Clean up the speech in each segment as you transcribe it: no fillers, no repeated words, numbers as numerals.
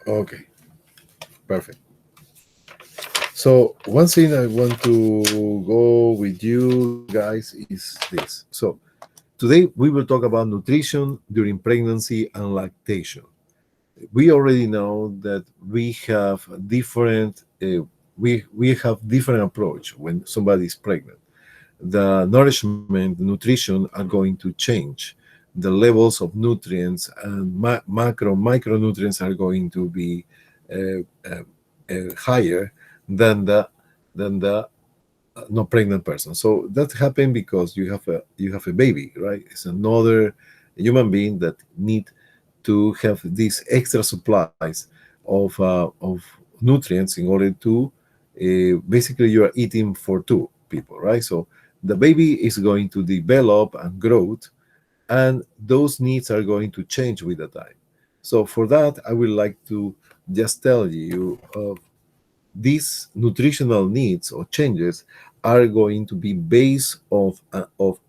Okay, perfect. So one thing I want to go with you guys is this. So today we will talk about nutrition during pregnancy and lactation. We already know that we have different we have different approach when somebody is pregnant. The nourishment, nutrition are going to change. The levels of nutrients and micronutrients are going to be uh, uh, higher than the not pregnant person. So that happened because you have a baby, right? It's another human being that need to have these extra supplies of nutrients in order to basically you are eating for two people, right? So the baby is going to develop and grow, and those needs are going to change with the time. So for that, I would like to just tell you these nutritional needs or changes are going to be based of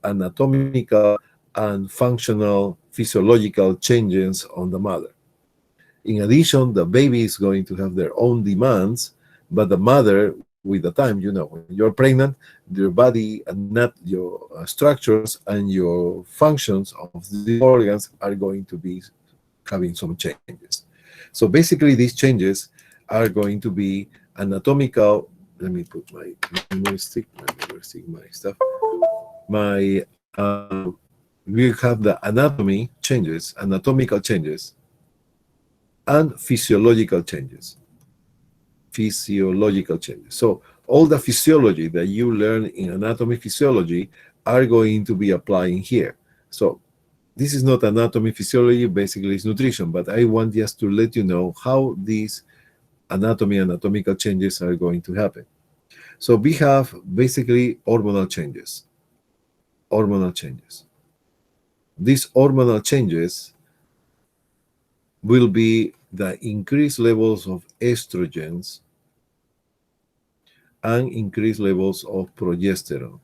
anatomical and functional physiological changes on the mother. In addition, the baby is going to have their own demands, but the mother, with the time, when you're pregnant, your body and not your structures and your functions of these organs are going to be having some changes. So basically, these changes are going to be anatomical. Let me put my memory stick. My stuff. My we have the anatomy changes, anatomical changes, and physiological changes. Physiological changes. So all the physiology that you learn in anatomy physiology are going to be applying here. So this is not anatomy physiology, basically it's nutrition, but I want just to let you know how these anatomical changes are going to happen. So we have basically hormonal changes. Hormonal changes. These hormonal changes will be the increased levels of estrogens and increased levels of progesterone.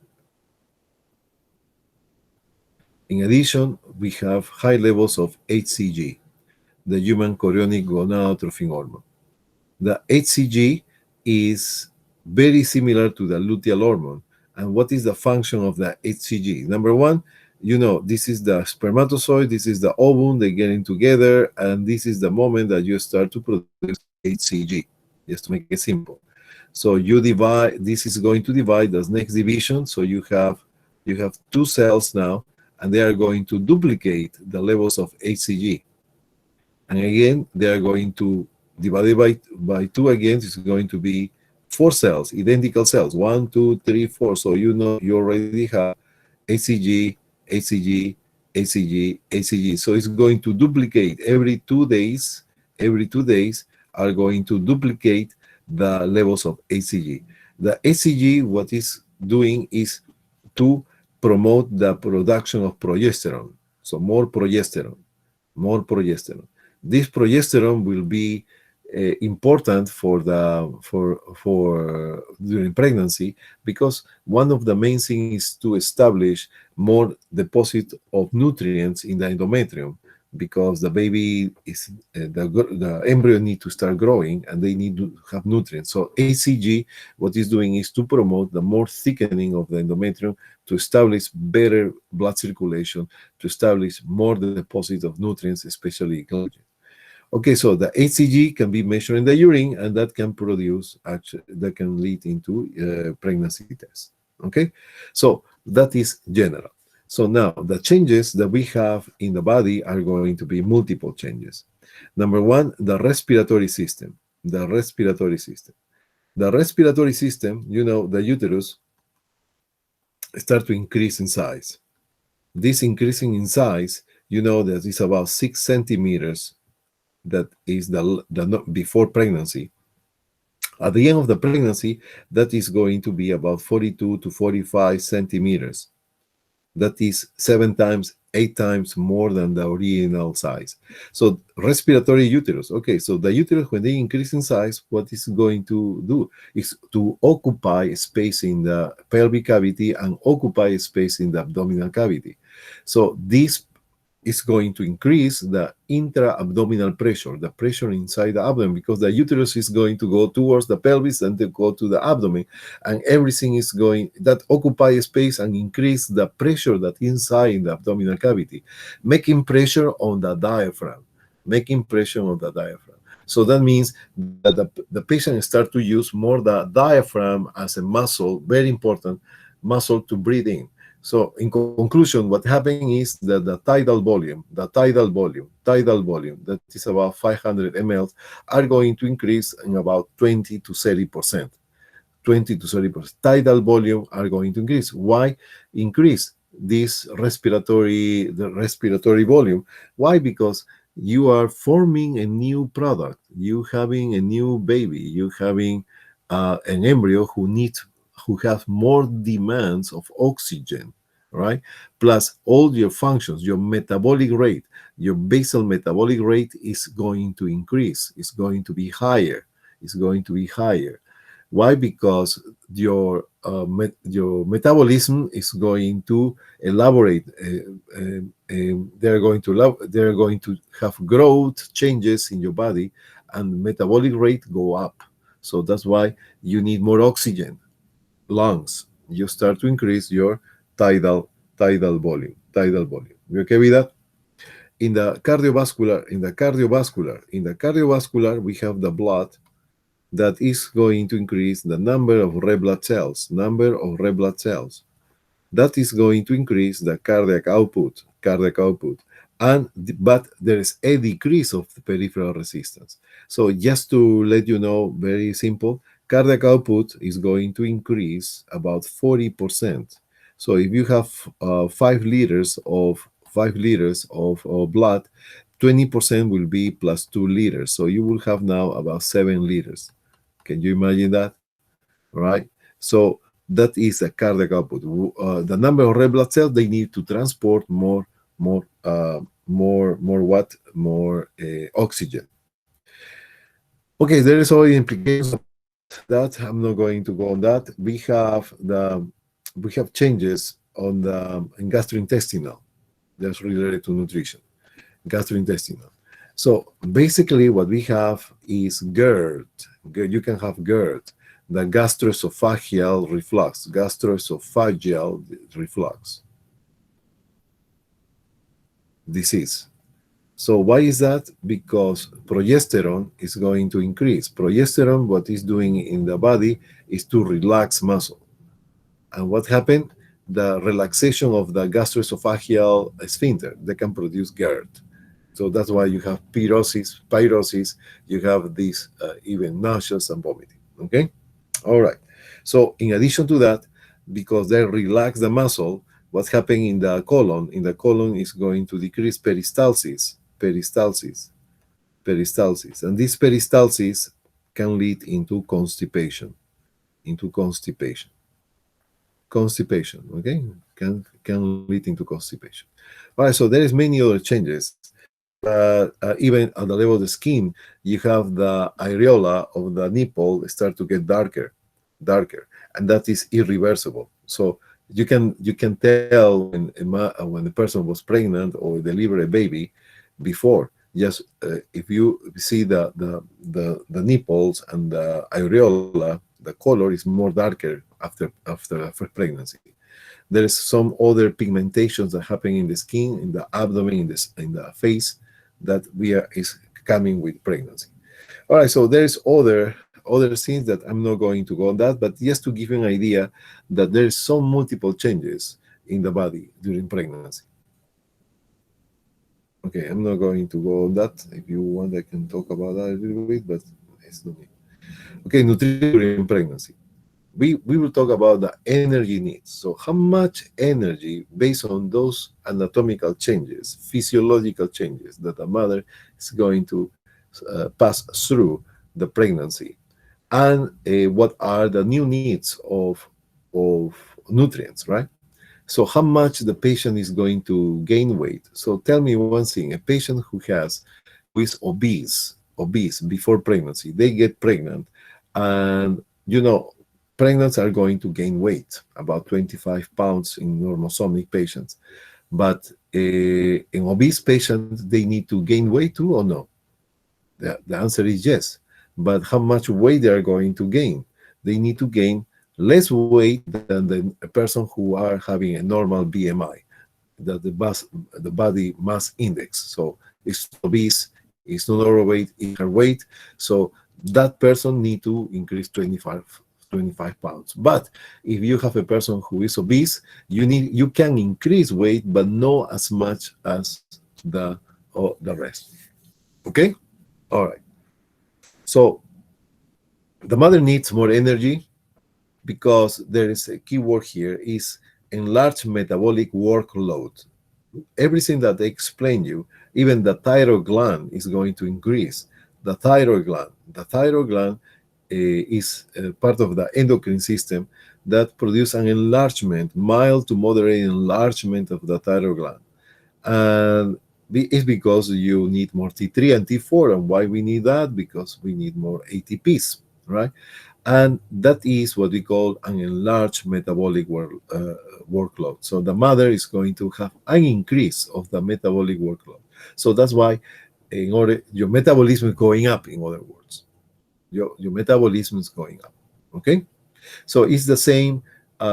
In addition, we have high levels of HCG, the human chorionic gonadotrophin hormone. The HCG is very similar to the luteal hormone. And what is the function of the HCG? Number one, this is the spermatozoid, this is the ovum, they're getting together, and this is the moment that you start to produce HCG, just to make it simple. So you divide, this is going to divide the next division, so you have two cells now, and they are going to duplicate the levels of HCG. And again, they are going to divide it by two again. It's going to be four cells, identical cells, 1, 2, 3, 4. So you already have HCG, HCG, HCG, HCG. So it's going to duplicate every 2 days. Every 2 days are going to duplicate the levels of HCG. The HCG, what is doing is to promote the production of progesterone. So more progesterone, more progesterone. This progesterone will be important for during pregnancy, because one of the main things is to establish more deposit of nutrients in the endometrium, because the baby is the embryo need to start growing and they need to have nutrients. So HCG, what it's doing is to promote the more thickening of the endometrium, to establish better blood circulation, to establish more deposit of nutrients, especially glycogen. Okay, so the HCG can be measured in the urine, and that can produce, actually, that can lead into pregnancy tests. Okay, so that is general. So now the changes that we have in the body are going to be multiple changes. Number one, the respiratory system. The respiratory system. The respiratory system, the uterus start to increase in size. This increasing in size, that is about 6 centimeters. That is the before pregnancy. At the end of the pregnancy, that is going to be about 42 to 45 centimeters. That is 7 times, 8 times more than the original size. So respiratory uterus. Okay, so the uterus, when they increase in size, what is going to do is to occupy space in the pelvic cavity and occupy space in the abdominal cavity. So this is going to increase the intra-abdominal pressure, the pressure inside the abdomen, because the uterus is going to go towards the pelvis and to go to the abdomen, and everything is going that occupy space and increase the pressure that inside the abdominal cavity, making pressure on the diaphragm, making pressure on the diaphragm. So that means that the patient start to use more the diaphragm as a muscle, very important muscle to breathe in. So in conclusion, what happening is that the tidal volume, that is about 500 ml, are going to increase in about 20 to 30%. 20 to 30%. Tidal volume are going to increase. Why increase the respiratory volume? Why? Because you are forming a new product. You having a new baby. You having an embryo who has more demands of oxygen, right? Plus all your functions, your metabolic rate, your basal metabolic rate is going to increase. It's going to be higher. It's going to be higher. Why? Because your metabolism is going to elaborate. They're going to have growth changes in your body, and metabolic rate go up. So that's why you need more oxygen. Lungs. You start to increase your tidal volume. Tidal volume. You okay with that? In the cardiovascular, we have the blood that is going to increase the number of red blood cells, That is going to increase the cardiac output. But there is a decrease of the peripheral resistance. So just to let you know, very simple, cardiac output is going to increase about 40%. So if you have 5 liters of blood, 20% will be plus 2 liters. So you will have now about 7 liters. Can you imagine that? Right? So that is a cardiac output. The number of red blood cells they need to transport more oxygen. Okay, there is all the implications of that. I'm not going to go on that. We have changes on the in gastrointestinal. That's related to nutrition. Gastrointestinal. So basically, what we have is GERD. You can have GERD, the gastroesophageal reflux disease. So why is that? Because progesterone is going to increase. Progesterone, what it's doing in the body is to relax muscle. And what happened? The relaxation of the gastroesophageal sphincter, they can produce GERD. So that's why you have pyrosis, you have these even nauseous and vomiting, okay? All right. So in addition to that, because they relax the muscle, what's happening in the colon? In the colon is going to decrease peristalsis. And this peristalsis can lead into constipation. Okay? Can lead into constipation. All right, so there is many other changes. Even at the level of the skin, you have the areola of the nipple start to get darker, and that is irreversible. So you can tell when the person was pregnant or delivered a baby before. Just if you see the nipples and the areola, the color is more darker after pregnancy. There is some other pigmentations that happen in the skin, in the abdomen, in the face, that is coming with pregnancy. All right, so there's other things that I'm not going to go on that, but just to give you an idea that there's some multiple changes in the body during pregnancy. Okay, I'm not going to go on that. If you want, I can talk about that a little bit, but it's not me. Okay, nutrition during pregnancy. We will talk about the energy needs. So how much energy, based on those anatomical changes, physiological changes that a mother is going to pass through the pregnancy, and what are the new needs of nutrients, right? So how much the patient is going to gain weight. So tell me one thing, a patient who is obese before pregnancy, they get pregnant, and pregnants are going to gain weight, about 25 pounds in normosomic patients. But in obese patients, they need to gain weight too or no? The answer is yes. But how much weight they are going to gain? They need to gain less weight than the person who are having a normal BMI, the body mass index. So it's not obese, it's not overweight, it's her weight. So that person need to increase 25 pounds. But if you have a person who is obese, you can increase weight, but not as much as the rest. Okay? All right. So the mother needs more energy because there is a key word here is enlarged metabolic workload. Everything that they explain you, even the thyroid gland is going to increase. The thyroid gland is part of the endocrine system that produce an enlargement, mild to moderate enlargement of the thyroid gland. And it's because you need more T3 and T4. And why we need that? Because we need more ATPs, right? And that is what we call an enlarged metabolic workload. So the mother is going to have an increase of the metabolic workload. So that's why, in order, your metabolism is going up. In other words, your metabolism is going up. Okay. So it's the same,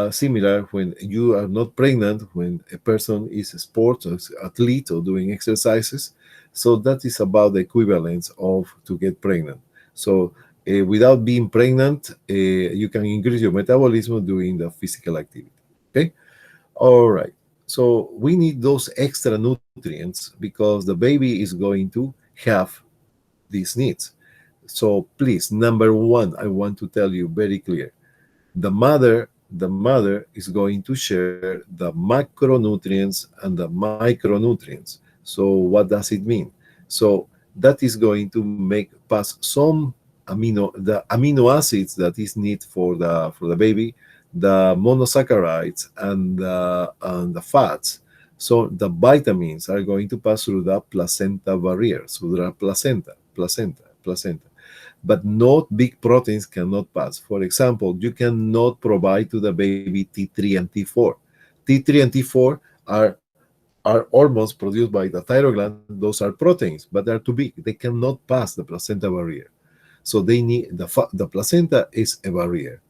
similar when you are not pregnant, when a person is a sports or athlete or doing exercises. So that is about the equivalence of to get pregnant. So without being pregnant, you can increase your metabolism doing the physical activity. Okay. All right. So we need those extra nutrients because the baby is going to have these needs. So please, number one, I want to tell you very clear, the mother is going to share the macronutrients and the micronutrients. So what does it mean? So that is going to make pass some amino acids that is need for the baby, the monosaccharides and the fats. So the vitamins are going to pass through the placenta barrier, through the placenta, but not big proteins cannot pass. For example, you cannot provide to the baby T3 and T4. T3 and T4 are hormones produced by the thyroid gland. Those are proteins, but they're too big. They cannot pass the placenta barrier. So they need the placenta is a barrier,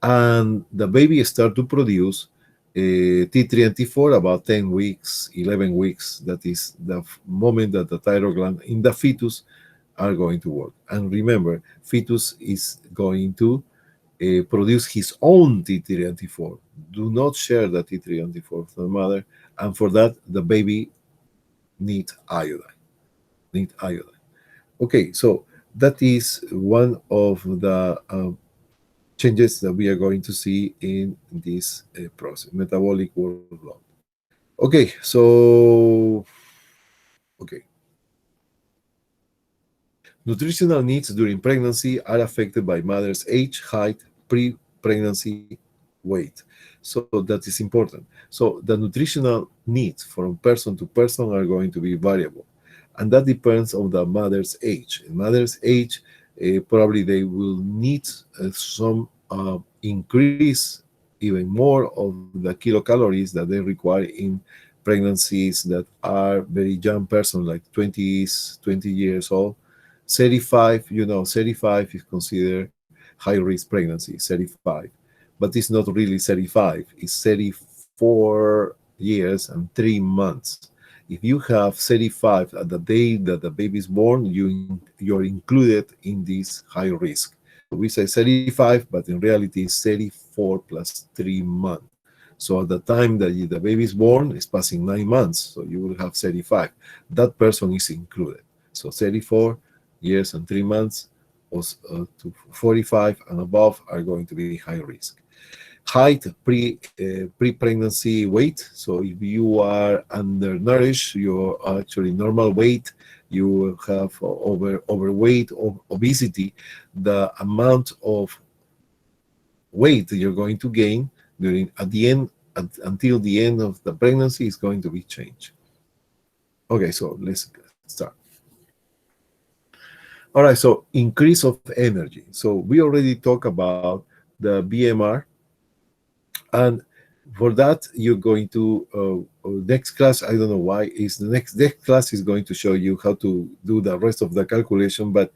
and the baby start to produce T3 and T4 about 10 weeks, 11 weeks. That is the moment that the thyroid gland in the fetus are going to work. And remember, fetus is going to produce his own T3 and T4. Do not share the T3 and T4 with the mother. And for that, the baby need iodine. Need iodine. Okay, so that is one of the changes that we are going to see in this process, metabolic workload. Okay, so okay, nutritional needs during pregnancy are affected by mother's age, height, pre-pregnancy weight. So that is important. So the nutritional needs from person to person are going to be variable. And that depends on the mother's age. In mother's age, probably they will need some increase even more of the kilocalories that they require in pregnancies that are very young person, like 20s, 20 years old. 35, 35 is considered high risk pregnancy, 35. But it's not really 35, it's 34 years and 3 months. If you have 35 at the day that the baby is born, you're included in this high risk. So we say 35, but in reality it's 34 plus 3 months. So at the time that the baby is born, it's passing 9 months. So you will have 35. That person is included. So 34 years and 3 months to 45 and above are going to be high risk. Height, pre-pregnancy weight. So if you are undernourished, you're actually normal weight, you have overweight or obesity, the amount of weight that you're going to gain until the end of the pregnancy is going to be changed. Okay, so let's start. All right, so increase of energy. So we already talked about the BMR, and for that, you're going to next class. I don't know why. Is the next class is going to show you how to do the rest of the calculation, but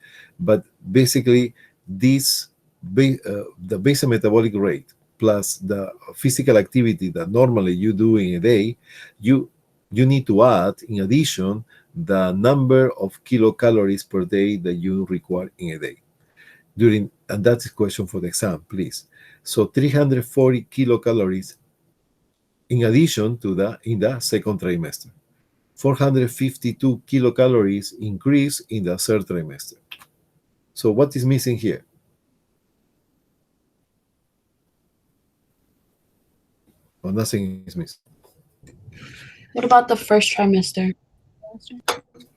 basically this the basal metabolic rate plus the physical activity that normally you do in a day, you you need to add in addition the number of kilocalories per day that you require in a day during, and that's a question for the exam, please. So 340 kilocalories in addition to the in the second trimester. 452 kilocalories increase in the third trimester. So what is missing here? Well, nothing is missing. What about the first trimester?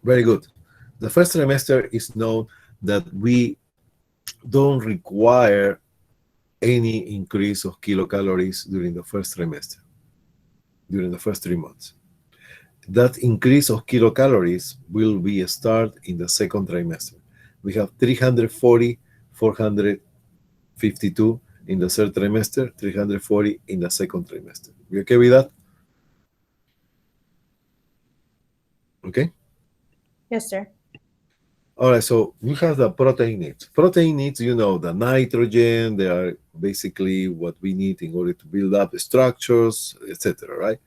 Very good. The first trimester is known that we don't require any increase of kilocalories during the first trimester, during the first 3 months. That increase of kilocalories will be a start in the second trimester. We have 340, 452 in the third trimester, 340 in the second trimester. We okay with that? Okay. Yes, sir. All right, so we have the protein needs. Protein needs, you know, the nitrogen, they are basically what we need in order to build up structures, etc., right?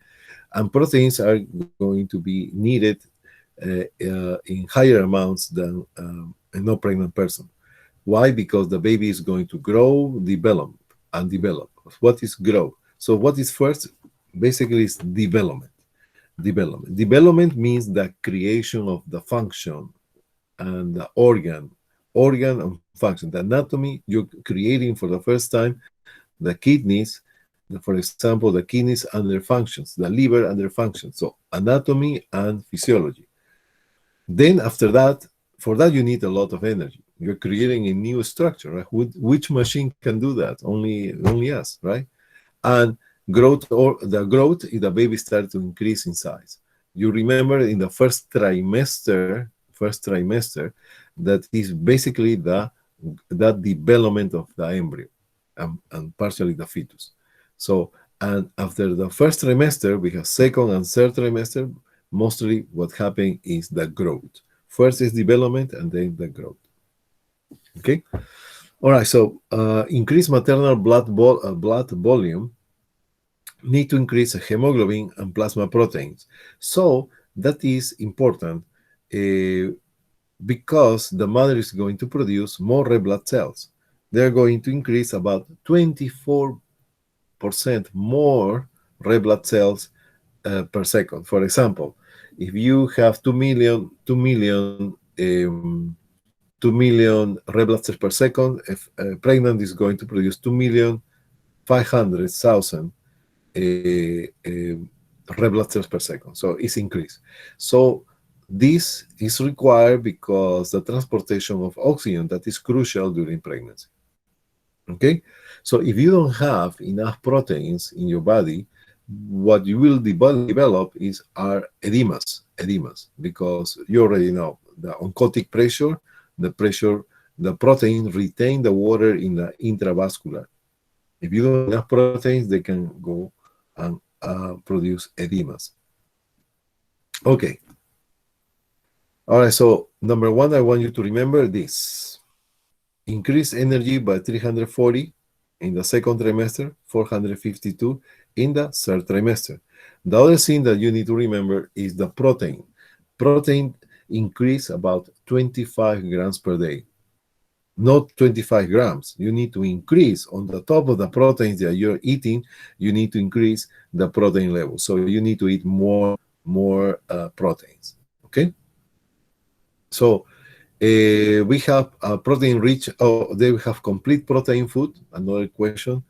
And proteins are going to be needed in higher amounts than a no pregnant person. Why? Because the baby is going to grow, develop, and develop. What is grow? So what is first? Basically, is development. Development means the creation of the function and the organ and function. The anatomy, you're creating for the first time the kidneys, for example, the kidneys and their functions, the liver and their functions. So anatomy and physiology. Then after that, for that you need a lot of energy. You're creating a new structure, right? Which machine can do that? Only us, right? And growth, or the growth is the baby starts to increase in size. You remember in the first trimester, that is basically that development of the embryo and partially the fetus. So, and after the first trimester, we have second and third trimester. Mostly what happened is the growth. First is development and then the growth. Okay. All right. So increase maternal blood volume need to increase hemoglobin and plasma proteins. So that is important because the mother is going to produce more red blood cells. They're going to increase about 24% more red blood cells per second. For example, if you have 2 million red blood cells per second, if pregnant is going to produce 2,500,000 red blood cells per second. So it's increased. So this is required because the transportation of oxygen that is crucial during pregnancy. Okay, so if you don't have enough proteins in your body, what you will develop are edemas, because you already know the oncotic pressure, the protein retain the water in the intravascular. If you don't have enough proteins, they can go and produce edemas. Okay. All right, so number one, I want you to remember this. Increase energy by 340 in the second trimester, 452 in the third trimester. The other thing that you need to remember is the protein. Protein increase about 25 grams per day. Not 25 grams. You need to increase on the top of the proteins that you're eating. You need to increase the protein level. So you need to eat more proteins. Okay. So we have protein rich. Oh, they have complete protein food. Another question.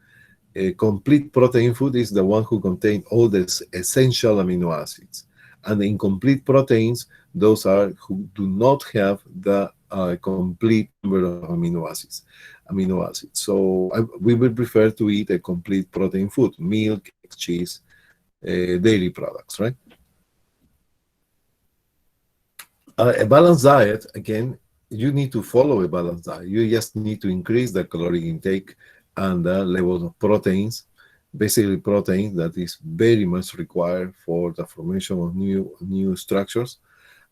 Complete protein food is the one who contains all the essential amino acids. And the incomplete proteins, those are who do not have the complete number of amino acids. So we would prefer to eat a complete protein food: milk, cheese, dairy products, right? A balanced diet, again, you need to follow a balanced diet. You just need to increase the caloric intake and the levels of proteins basically protein that is very much required for the formation of new structures.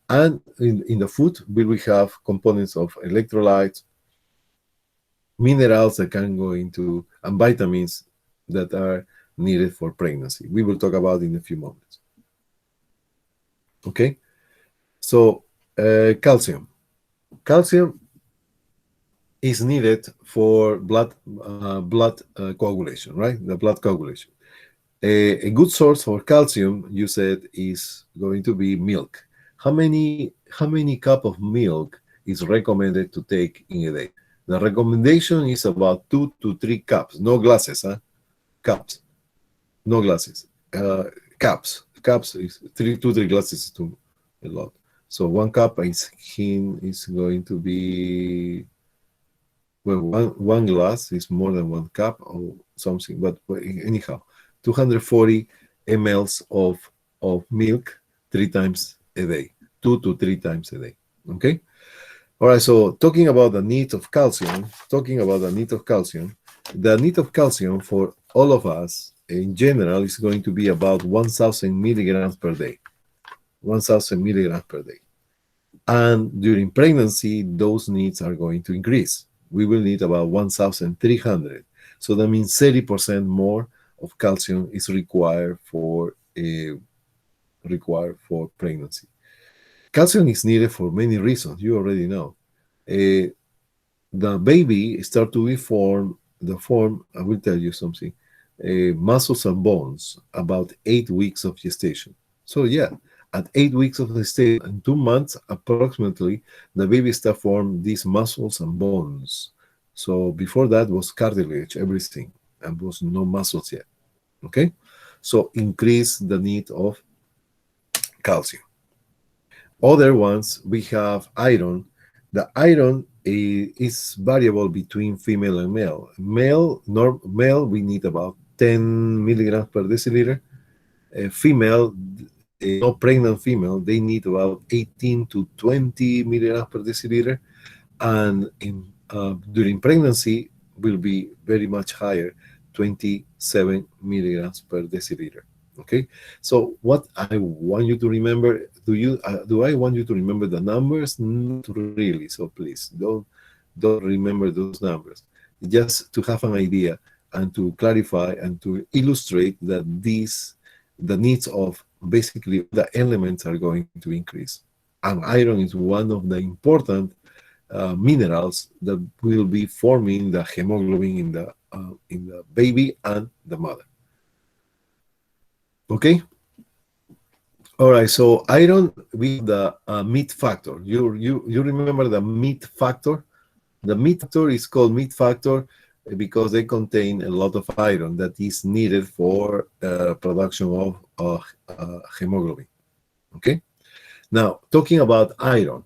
And in the food, we have components of electrolytes, minerals that can go into, and vitamins that are needed for pregnancy. We will talk about in a few moments. Okay, so calcium. Calcium is needed for blood coagulation, right? The blood coagulation. A good source for calcium, you said, is going to be milk. How many cup of milk is recommended to take in a day? The recommendation is about 2 to 3 cups. No glasses, huh? Cups. No glasses. Cups. Cups is 2 to 3 glasses is too a lot. So 1 cup is going to be, well, one glass is more than 1 cup or something, but anyhow, 240 mLs of milk 3 times a day, 2 to 3 times a day. Okay. All right. So talking about the need of calcium, the need of calcium for all of us in general is going to be about 1,000 milligrams per day. 1,000 milligrams per day. And during pregnancy, those needs are going to increase. We will need about 1,300. So that means 30% more of calcium is required for pregnancy. Calcium is needed for many reasons. You already know. The baby start to be formed. I will tell you something. Muscles and bones about 8 weeks of gestation. So yeah, at 8 weeks of gestation, in 2 months approximately, the baby start form these muscles and bones. So before that was cartilage, everything, and was no muscles yet. Okay, so increase the need of calcium. Other ones, we have iron. The iron is variable between female and male. Male, we need about 10 milligrams per deciliter. Female, no pregnant female, they need about 18 to 20 milligrams per deciliter. And during pregnancy will be very much higher, 27 milligrams per deciliter. Okay, so what I want you to remember, do I want you to remember the numbers? Not really. So please don't remember those numbers. Just to have an idea and to clarify and to illustrate that the needs of basically the elements are going to increase. And iron is one of the important minerals that will be forming the hemoglobin in the baby and the mother. Okay. All right. So iron, we have the meat factor. You remember the meat factor? The meat factor is called meat factor because they contain a lot of iron that is needed for production of hemoglobin. Okay. Now talking about iron.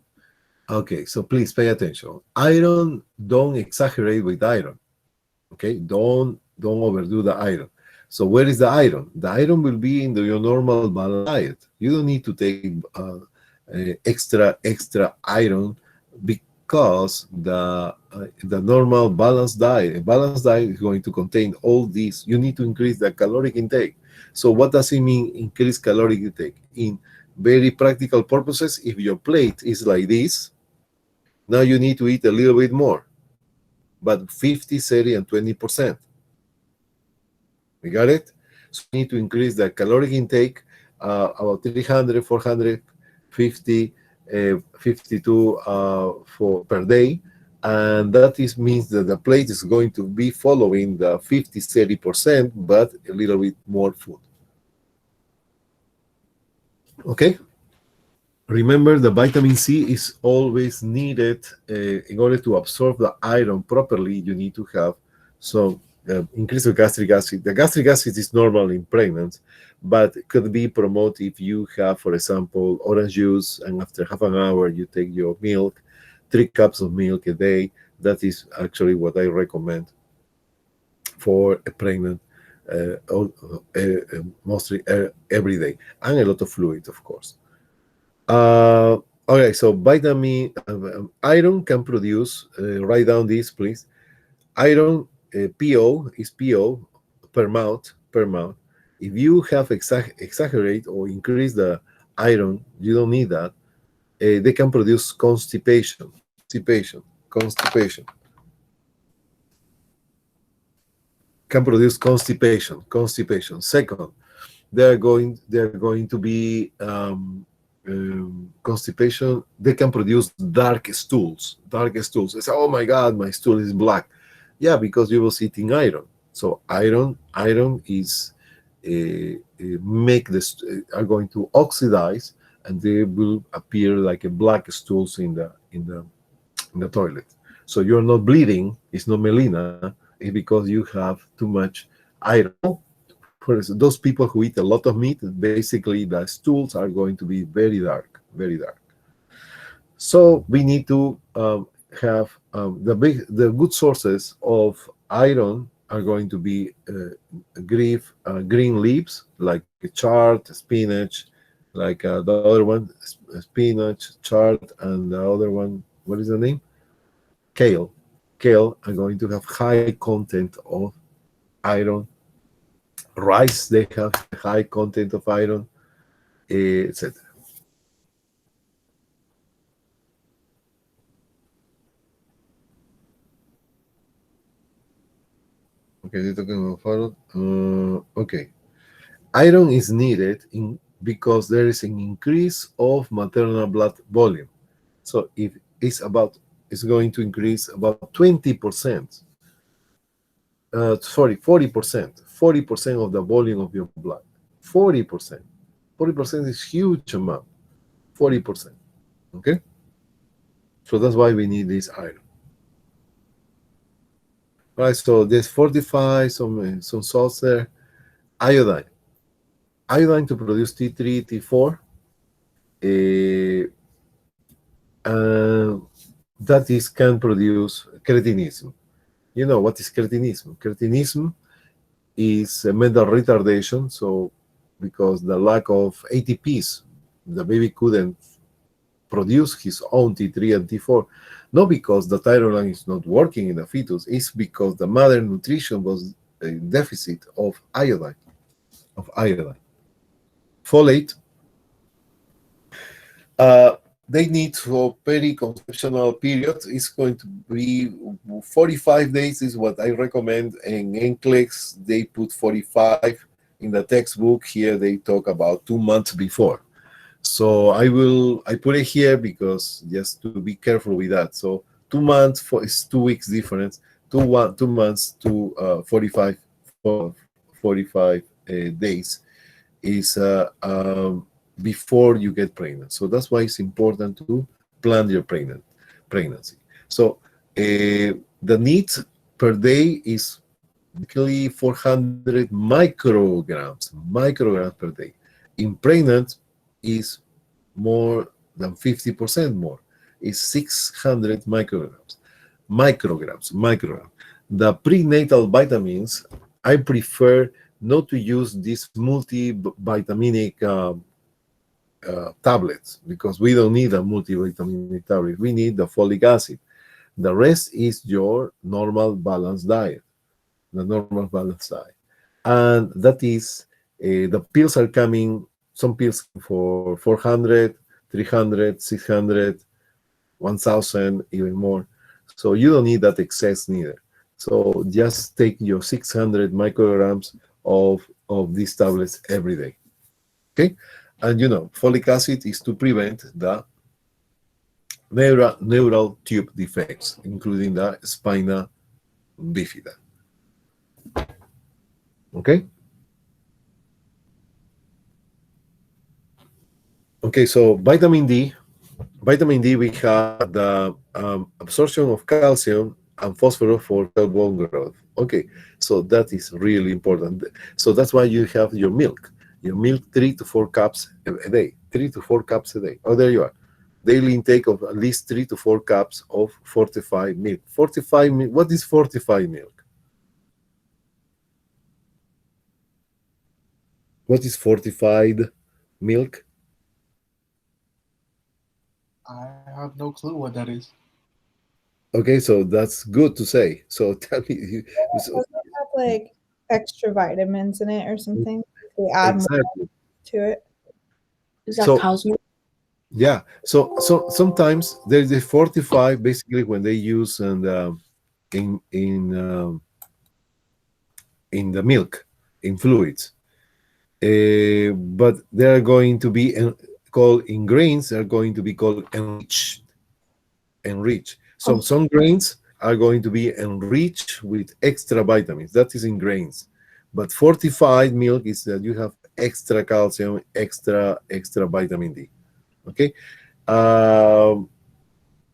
Okay, so please pay attention. Iron, don't exaggerate with iron. Okay, don't overdo the iron. So where is the iron? The iron will be in your normal balanced diet. You don't need to take extra iron because the normal balanced diet is going to contain all these. You need to increase the caloric intake. So what does it mean, increase caloric intake? In very practical purposes, if your plate is like this, now you need to eat a little bit more, but 50, 30, and 20%. We got it? So you need to increase the caloric intake about 300, 450, 52 per day. And that means that the plate is going to be following the 50, 30%, but a little bit more food. Okay? Remember, the vitamin C is always needed in order to absorb the iron properly. You need to have some increase of gastric acid. The gastric acid is normal in pregnant, but could be promoted if you have, for example, orange juice, and after half an hour you take your milk, 3 cups of milk a day. That is actually what I recommend for a pregnant, mostly every day, and a lot of fluid, of course. Okay, so vitamin iron can produce. Write down this, please. Iron PO is PO per per month. If you have exaggerate or increase the iron, you don't need that. They can produce constipation, can produce constipation. Second, they're going to be constipation. They can produce dark stools. Dark stools. It's, oh my God, my stool is black. Yeah, because you was eating iron. So iron is make this are going to oxidize, and they will appear like a black stools in the toilet. So you're not bleeding. It's not melena. It's because you have too much iron. For instance, those people who eat a lot of meat, basically the stools are going to be very dark, very dark. So we need to have the good sources of iron are going to be green leaves like chard, spinach, like the other one, spinach, chard, and the other one, what is the name? Kale. Kale are going to have high content of iron. Rice, they have high content of iron, etc. Okay, they're talking about folate. Okay, iron is needed because there is an increase of maternal blood volume. So if it's going to increase about 20%. Sorry, 40%. 40% of the volume of your blood. 40%. 40% is huge amount. 40%. Okay, so that's why we need this iron. Right, so there's 45, some salts there. Iodine. Iodine to produce T3, T4. And that is can produce cretinism. You know what is cretinism? Cretinism is a mental retardation. So because the lack of ATPs, the baby couldn't produce his own T3 and T4, not because the thyroid is not working in the fetus, it's because the mother nutrition was a deficit of iodine. Folate, they need for periconceptional period. It's going to be 45 days is what I recommend. In NCLEX, they put 45. In the textbook here, they talk about 2 months before. So I put it here because just to be careful with that. So 2 months is 2 weeks difference. 2 months to 45 days is before you get pregnant. So that's why it's important to plan your pregnancy. So the needs per day is basically 400 micrograms per day. In pregnant is more than 50% more. Is 600 micrograms. The prenatal vitamins, I prefer not to use these multivitaminic tablets because we don't need a multivitaminic tablet. We need the folic acid. The rest is your normal balanced diet, and that is the pills are coming. Some pills for 400, 300, 600, 1,000, even more. So you don't need that excess neither. So just take your 600 micrograms of these tablets every day. Okay, and folic acid is to prevent the neural tube defects, including the spina bifida. Okay. Okay, so vitamin D, we have the absorption of calcium and phosphorus for cell bone growth. Okay, so that is really important. So that's why you have your milk. 3 to 4 cups a day. 3 to 4 cups a day. Oh, there you are. Daily intake of at least 3 to 4 cups of fortified milk. Fortified milk. What is fortified milk? What is fortified milk? I have no clue what that is. Okay, so that's good to say. So tell me, Was it like extra vitamins in it or something. They add more Exactly. to it. Is that So cow's milk? yeah, so sometimes there's a 45 basically when they use and in in um, in the milk in fluids, but they are going to be called in grains. They are going to be called enriched. So Oh, some grains are going to be enriched with extra vitamins. That is in grains. But fortified milk is that you have extra calcium, extra vitamin D. Okay. Um,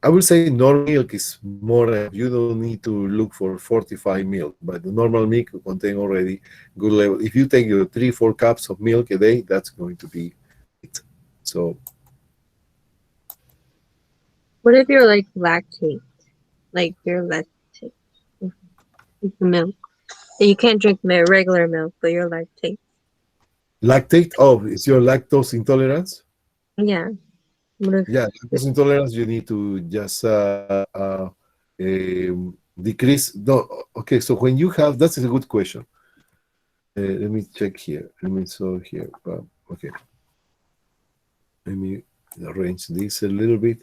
I will say normal milk is more enough. You don't need to look for fortified milk, but the normal milk contain already good level. If you take your 3-4 cups of milk a day, that's going to be it. So What if you're like lactate? Like you're lactate with milk. And you can't drink regular milk, but you're lactate. lactate, oh, is your lactose intolerance? Yeah. What if Yeah, lactose intolerance, you need to just decrease. No, okay, so when you have, that's a good question. Let me check here. Let me so here. Okay, let me arrange this a little bit.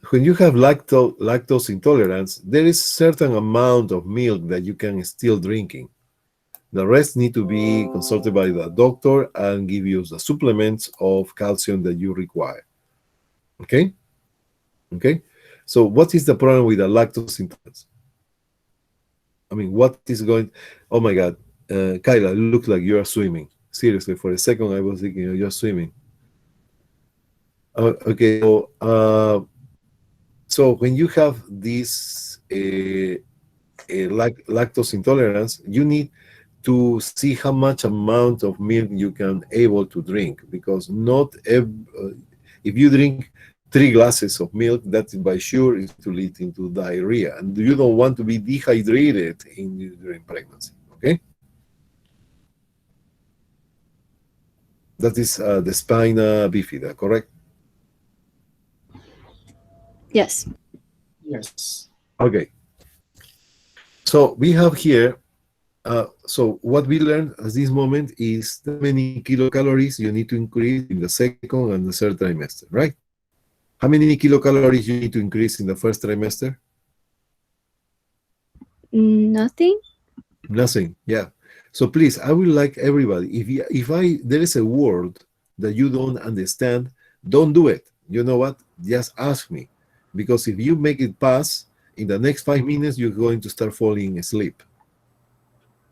When you have lactose intolerance, there is certain amount of milk that you can still drinking. The rest need to be consulted by the doctor and give you the supplements of calcium that you require. Okay? Okay? So what is the problem with the lactose intolerance? I mean, what is going... Oh my God. Kyla, look like you are swimming. Seriously, for a second I was thinking you're swimming. Okay, so when you have this lactose intolerance, you need to see how much amount of milk you can able to drink, because not if you drink 3 glasses of milk, that by sure is to lead into diarrhea, and you don't want to be dehydrated during pregnancy. Okay, that is the spina bifida, correct? yes. Yes. Okay, so we have here. So what we learned at this moment is how many kilocalories you need to increase in the second and the third trimester, right? How many kilocalories you need to increase in the first trimester? Nothing? Nothing. Yeah. So please, I would like everybody, if there is a word that you don't understand, don't do it. You know what? Just ask me, because if you make it pass in the next 5 minutes, you're going to start falling asleep.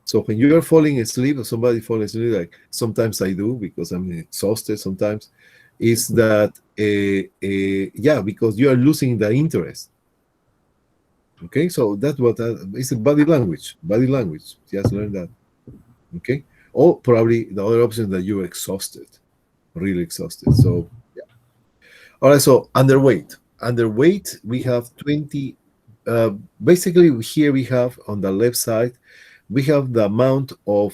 So when you are falling asleep, or somebody falling asleep, like sometimes I do because I'm exhausted sometimes, is that, yeah, because you are losing the interest. Okay, so that's what it's a body language. Body language. Just learn that. Okay, or probably the other option that you're exhausted, really exhausted. So yeah. All right. So underweight. Underweight. We have 20. Basically, here we have on the left side, we have the amount of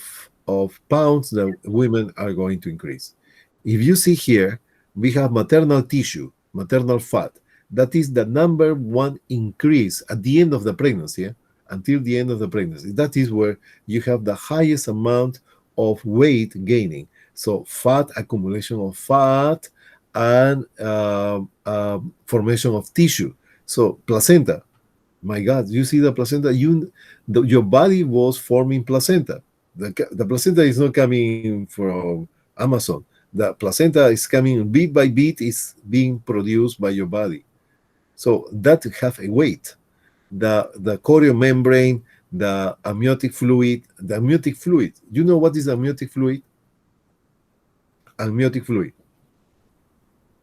pounds that women are going to increase. If you see here, we have maternal tissue, maternal fat. That is the number one increase at the end of the pregnancy, yeah? Until the end of the pregnancy. That is where you have the highest amount of weight gaining. So fat, accumulation of fat, and formation of tissue. So placenta, my God, you see the placenta? Your body was forming placenta. The placenta is not coming from Amazon. The placenta is coming bit by bit, is being produced by your body. So that have a weight. The choriomembrane, the amniotic fluid, You know what is amniotic fluid? Amniotic fluid.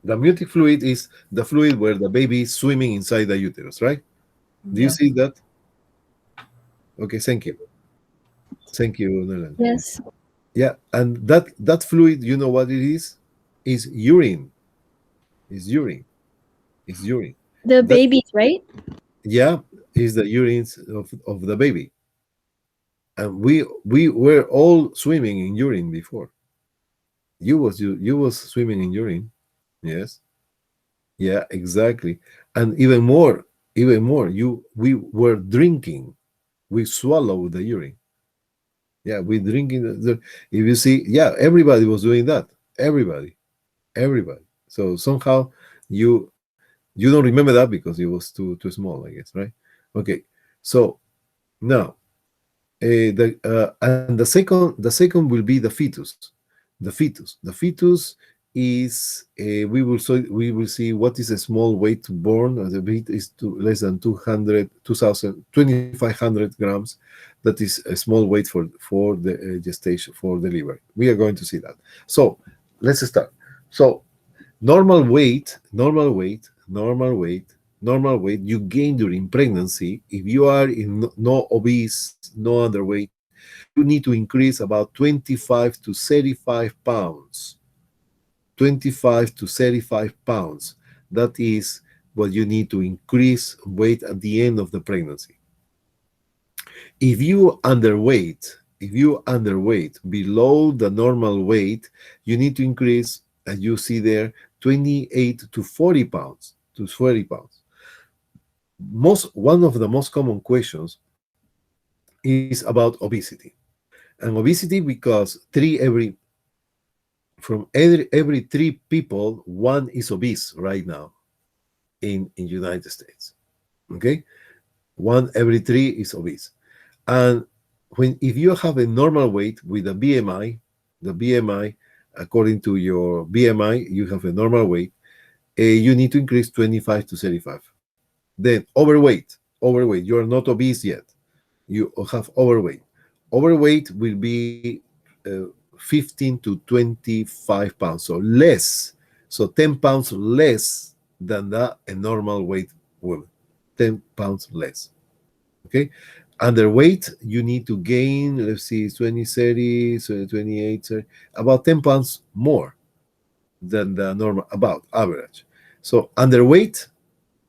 The amniotic fluid is the fluid where the baby is swimming inside the uterus, right? Do you see that? Okay, thank you. Thank you, Nolan. Yes. Yeah, and that fluid, you know what it is? Is urine. Is urine. Is urine. The That, babies, right? yeah, is the urine of the baby. And we were all swimming in urine before. You was swimming in urine. Yes. Yeah, exactly. And even more, we were drinking. We swallowed the urine. Yeah, we drinking. If you see, yeah, everybody was doing that. Everybody. So somehow you you don't remember that because it was too small, I guess, right? Okay. So now, and the second will be the fetus. The fetus is we will see what is a small weight born. The weight is less than 200 2000 2500 grams. That is a small weight for the gestation, for delivery. We are going to see that. So let's start. So normal weight you gain during pregnancy. If you are in no obese, no underweight, you need to increase about 25 to 35 pounds. 25 to 35 pounds. That is what you need to increase weight at the end of the pregnancy. If you underweight below the normal weight, you need to increase, as you see there, 28 to 40 pounds. One of the most common questions is about obesity. And obesity, because every three people, one is obese right now in United States. Okay? One every three is obese. And if you have a normal weight with a BMI, the BMI, according to your BMI, you have a normal weight, you need to increase 25 to 35. Then overweight, you are not obese yet. You have overweight. Overweight will be uh, 15 to 25 pounds, so less. So 10 pounds less than a normal weight woman. 10 pounds less. Okay? Underweight, you need to gain, let's see, 20, 30, so 28, 30, about 10 pounds more than the normal, about average. So underweight,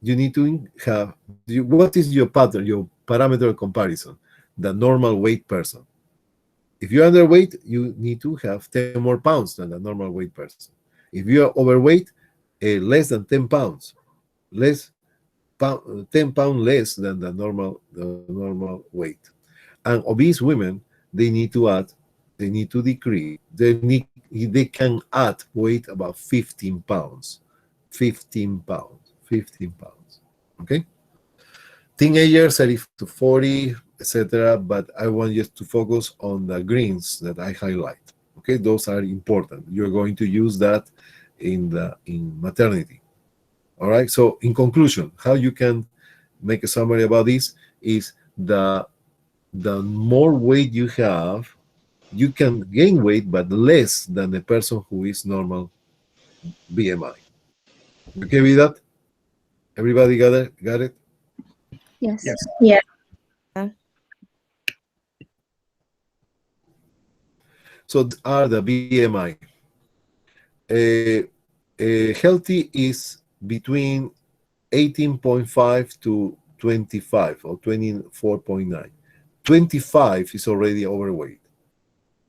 you need to have, what is your pattern, your parameter of comparison? The normal weight person. If you're underweight, you need to have 10 more pounds than the normal weight person. If you are overweight, less than 10 pounds, 10 pounds less than the normal weight. And obese women, they need to decrease, they can add weight about 15 pounds. 15 pounds. Okay? Teenagers, 30 to 40, etc. But I want you to focus on the greens that I highlight. Okay, those are important. You're going to use that in maternity. All right. So in conclusion, how you can make a summary about this is the more weight you have, you can gain weight, but less than the person who is normal BMI. Okay with that? Everybody got it? Got it? Yes. Yes. Yeah. So are the BMI. Healthy is between 18.5 to 25 or 24.9. 25 is already overweight.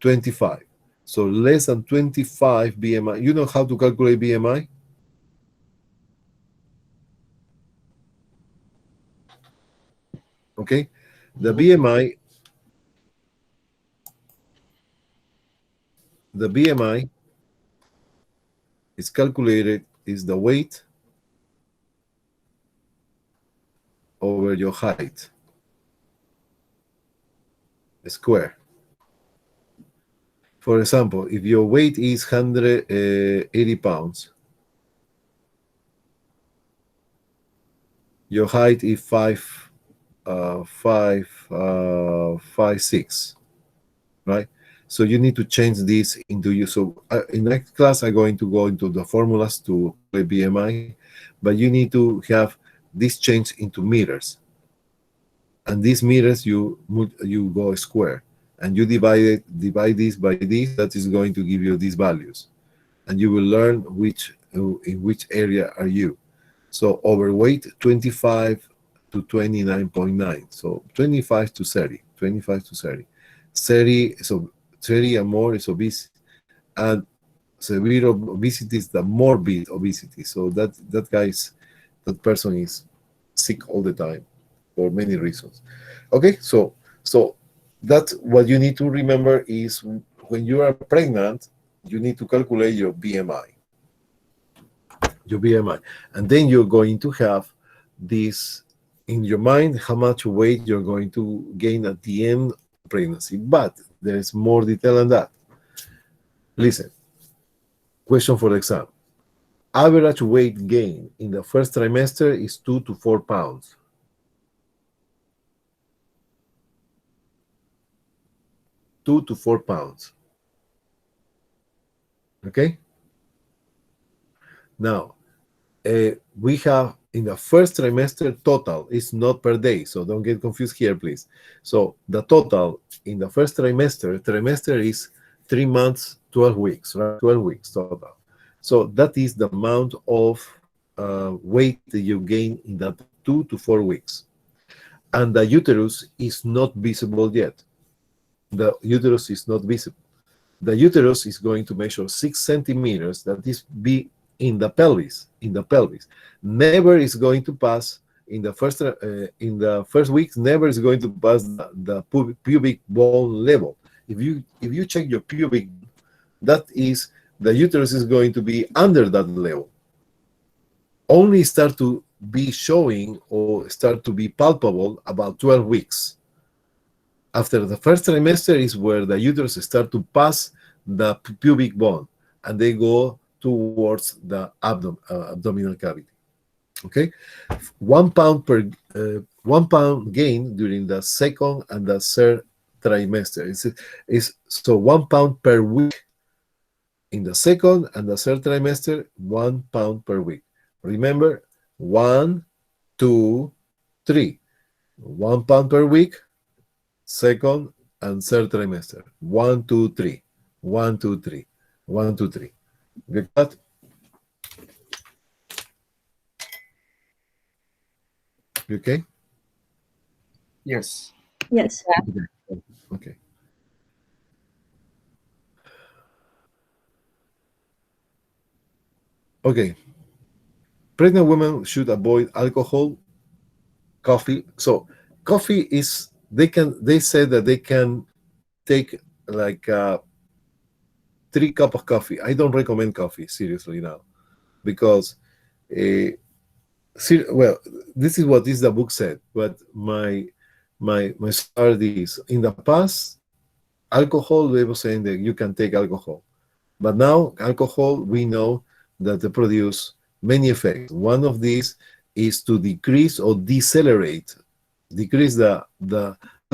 25. So less than 25 BMI. You know how to calculate BMI? Okay. The BMI is calculated is the weight over your height square. For example, if your weight is 180 pounds, your height is 5'6", right? So you need to change this into you. So in next class, I'm going to go into the formulas to calculate BMI, but you need to have this change into meters. And these meters, you go square, and you divide this by this. That is going to give you these values, and you will learn in which area are you. So overweight 25 to 29.9. So 25 to 30. 30, so 30 and more is obese, and severe obesity is the morbid obesity. So that person is sick all the time for many reasons. Okay, so That what you need to remember is when you are pregnant, you need to calculate your BMI. Your BMI. And then you're going to have this in your mind, how much weight you're going to gain at the end of pregnancy. But there's more detail than that. Listen, question for the exam. Average weight gain in the first trimester is 2 to 4 pounds. 2 to 4 pounds. Okay? Now, we have in the first trimester total, it's not per day, so don't get confused here, please. So the total in the first trimester is 3 months, 12 weeks, right? 12 weeks total. So that is the amount of weight that you gain in that 2 to 4 weeks. And the uterus is not visible yet. The uterus is not visible. The uterus is going to measure 6 centimeters, that is be in the pelvis, Never is going to pass in the first weeks, never is going to pass the pubic bone level. If you check your pubic, that is, the uterus is going to be under that level. Only start to be showing or start to be palpable about 12 weeks. After the first trimester is where the uterus start to pass the pubic bone, and they go towards the abdominal cavity. Okay, 1 pound per 1 pound gain during the second and the third trimester. So 1 pound per week in the second and the third trimester. 1 pound per week. Remember, 1, 2, 3. 1 pound per week, second and third trimester. 1, 2, 3. 1, 2, 3. 1, 2, 3. Get that? You okay? Yes. Yes. Okay. Okay. Pregnant women should avoid alcohol, coffee. So coffee is they say that they can take like 3 cups of coffee. I don't recommend coffee seriously now, because well, this is what the book said. But my start is, in the past, alcohol, they were saying that you can take alcohol, but now alcohol, we know that they produce many effects. One of these is to decrease or decrease the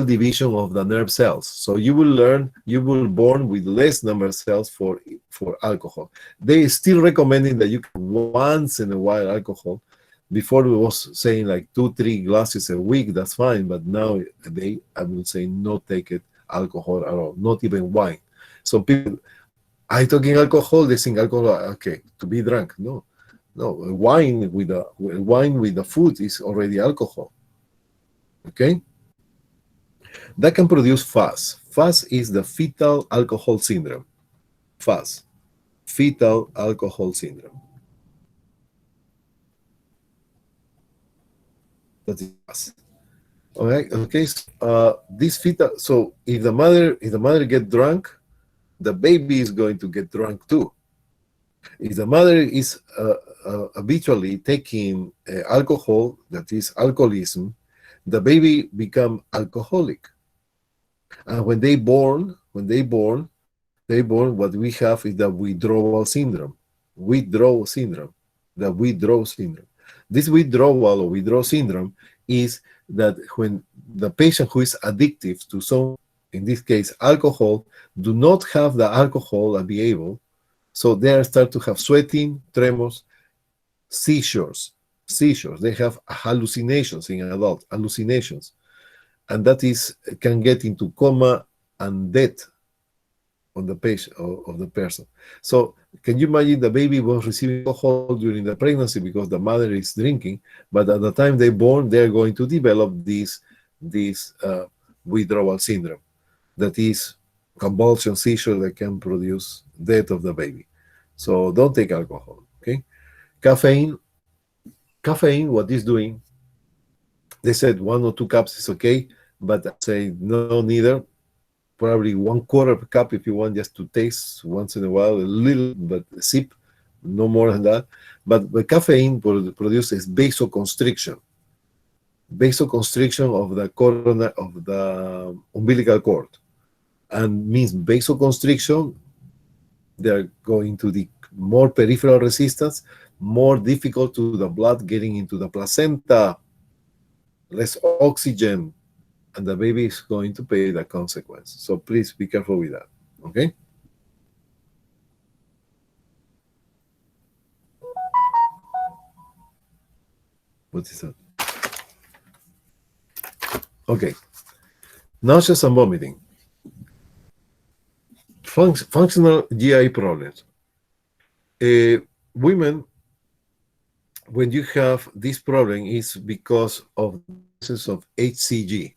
division of the nerve cells. So you will born with less number of cells for alcohol. They still recommending that you can once in a while alcohol. Before, it was saying like 2-3 glasses a week, that's fine, but now I would say not take it alcohol at all, not even wine. So people, I talking alcohol, they think alcohol, okay, to be drunk. No, wine with the food is already alcohol. Okay, that can produce FAS. FAS is the fetal alcohol syndrome. FAS, fetal alcohol syndrome. That is FAS. All right. Okay. This fetal. So if the mother get drunk, the baby is going to get drunk too. If the mother is habitually taking alcohol, that is alcoholism, the baby become alcoholic. And when they born, what we have is the withdrawal syndrome. The withdrawal syndrome. This withdrawal syndrome is that when the patient who is addictive to some, in this case, alcohol, do not have the alcohol and be able, so they start to have sweating, tremors, seizures. They have hallucinations in adults, and that can get into coma and death on the patient of the person. So can you imagine the baby was receiving alcohol during the pregnancy because the mother is drinking, but at the time they're born, they're going to develop this withdrawal syndrome, that is convulsion, seizure that can produce death of the baby. So don't take alcohol. Okay, caffeine, what is doing? They said 1 or 2 cups is okay, but I say no, neither. probably 1/4 cup if you want, just to taste once in a while, a little, but a sip, no more than that. But the caffeine produces vasoconstriction of the corona of the umbilical cord, and means vasoconstriction. They're going to the more peripheral resistance, more difficult to the blood getting into the placenta, less oxygen, and the baby is going to pay the consequence. So please be careful with that. Okay. What is that? Okay. Nauseous and vomiting. Functional GI problems. Women, when you have this problem, is because of the presence of HCG.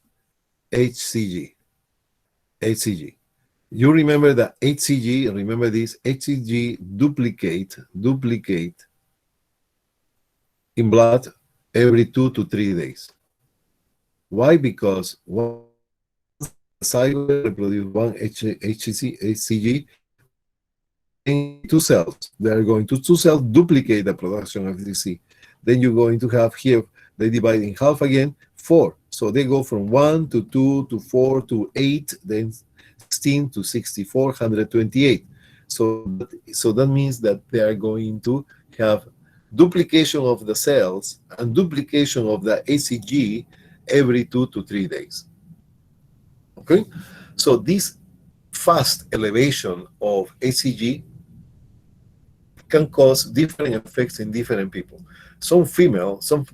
You remember that HCG, remember this, HCG duplicate in blood every 2 to 3 days. Why? Because one zygote produce one HCG, in 2 cells. They are going to 2 cells duplicate the production of HCG. Then you're going to have here, they divide in half again, 4. So they go from 1 to 2 to 4 to 8, then 16 to 64, 128. So that means that they are going to have duplication of the cells and duplication of the HCG every 2 to 3 days. Okay? So this fast elevation of HCG can cause different effects in different people. Some female, some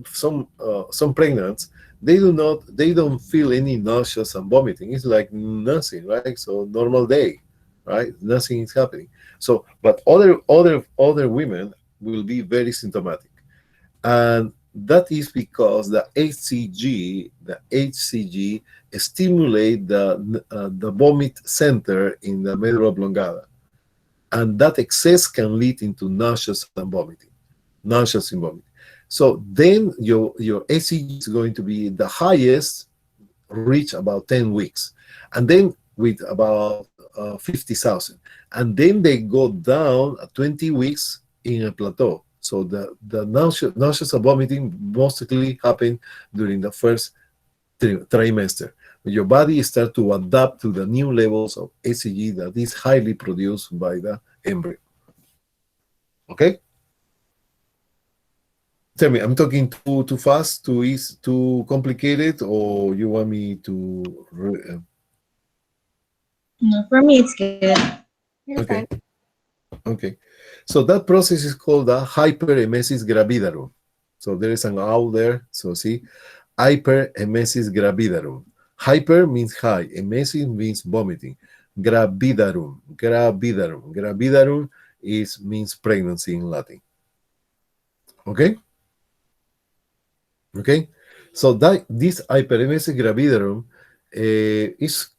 pregnant, they don't feel any nauseous and vomiting. It's like nothing, right? So normal day, right? Nothing is happening. So, but other women will be very symptomatic, and that is because the HCG stimulate the vomit center in the medulla oblongata, and that excess can lead into nauseous and vomiting. So then your HCG is going to be the highest, reach about 10 weeks, and then with about 50,000, and then they go down 20 weeks in a plateau. So the nauseous and vomiting mostly happen during the first trimester. Your body starts to adapt to the new levels of HCG that is highly produced by the embryo. Okay? Tell me, I'm talking too fast, too complicated, or you want me to? No, for me, it's good. You're Okay. fine. Okay. So that process is called the hyperemesis gravidarum. So there is an owl there. So see, hyperemesis gravidarum. Hyper means high. Emesis means vomiting. Gravidarum. Gravidarum means pregnancy in Latin. Okay? Okay? So this hyperemesis gravidarum is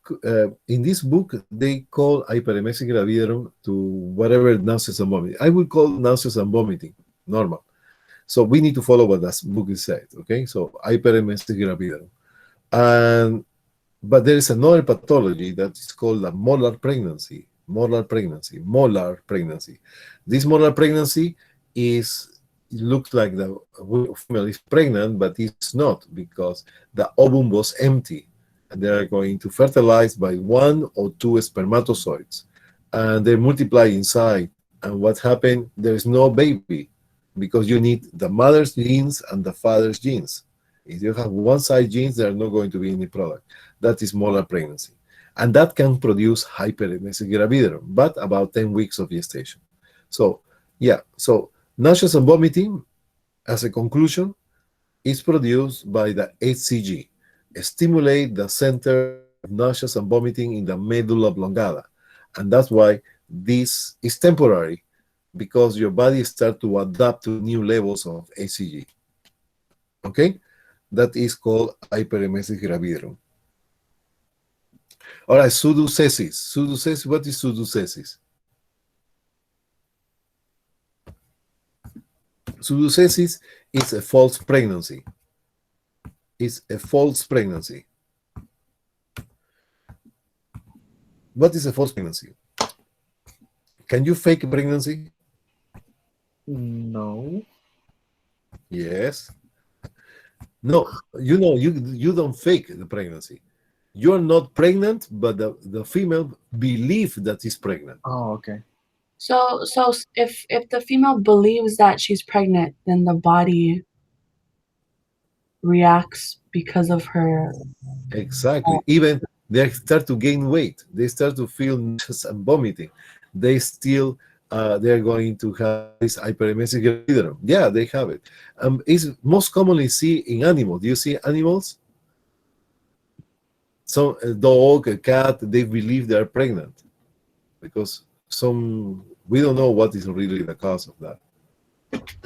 in this book, they call hyperemesis gravidarum to whatever nauseous and vomiting. I would call nauseous and vomiting normal. So we need to follow what that book is said. Okay? So hyperemesis gravidarum. But there is another pathology that is called a molar pregnancy. Molar pregnancy. This molar pregnancy looks like the female is pregnant, but it's not, because the ovum was empty, and they are going to fertilize by 1 or 2 spermatozoids, and they multiply inside. And what happened? There is no baby, because you need the mother's genes and the father's genes. If you have one side genes, there are not going to be any product. That is molar pregnancy. And that can produce hyperemesis gravidarum, but about 10 weeks of gestation. So, yeah. So, nauseous and vomiting, as a conclusion, is produced by the HCG. Stimulate the center of nauseous and vomiting in the medulla oblongata. And that's why this is temporary, because your body starts to adapt to new levels of HCG. Okay? That is called hyperemesis gravidarum. All right, pseudocyesis. What is pseudocyesis? Pseudocyesis is a false pregnancy. what is a false pregnancy? Can you fake a pregnancy? No. Yes. No, you don't fake the pregnancy. You're not pregnant, but the female believes that is pregnant. Oh, okay. So if the female believes that she's pregnant, then the body reacts because of her. Exactly. Even they start to gain weight. They start to feel nauseous and vomiting. They still they're going to have this hyperemesis syndrome. Yeah, they have it. It's most commonly seen in animals. Do you see animals? So a dog, a cat, they believe they're pregnant because we don't know what is really the cause of that.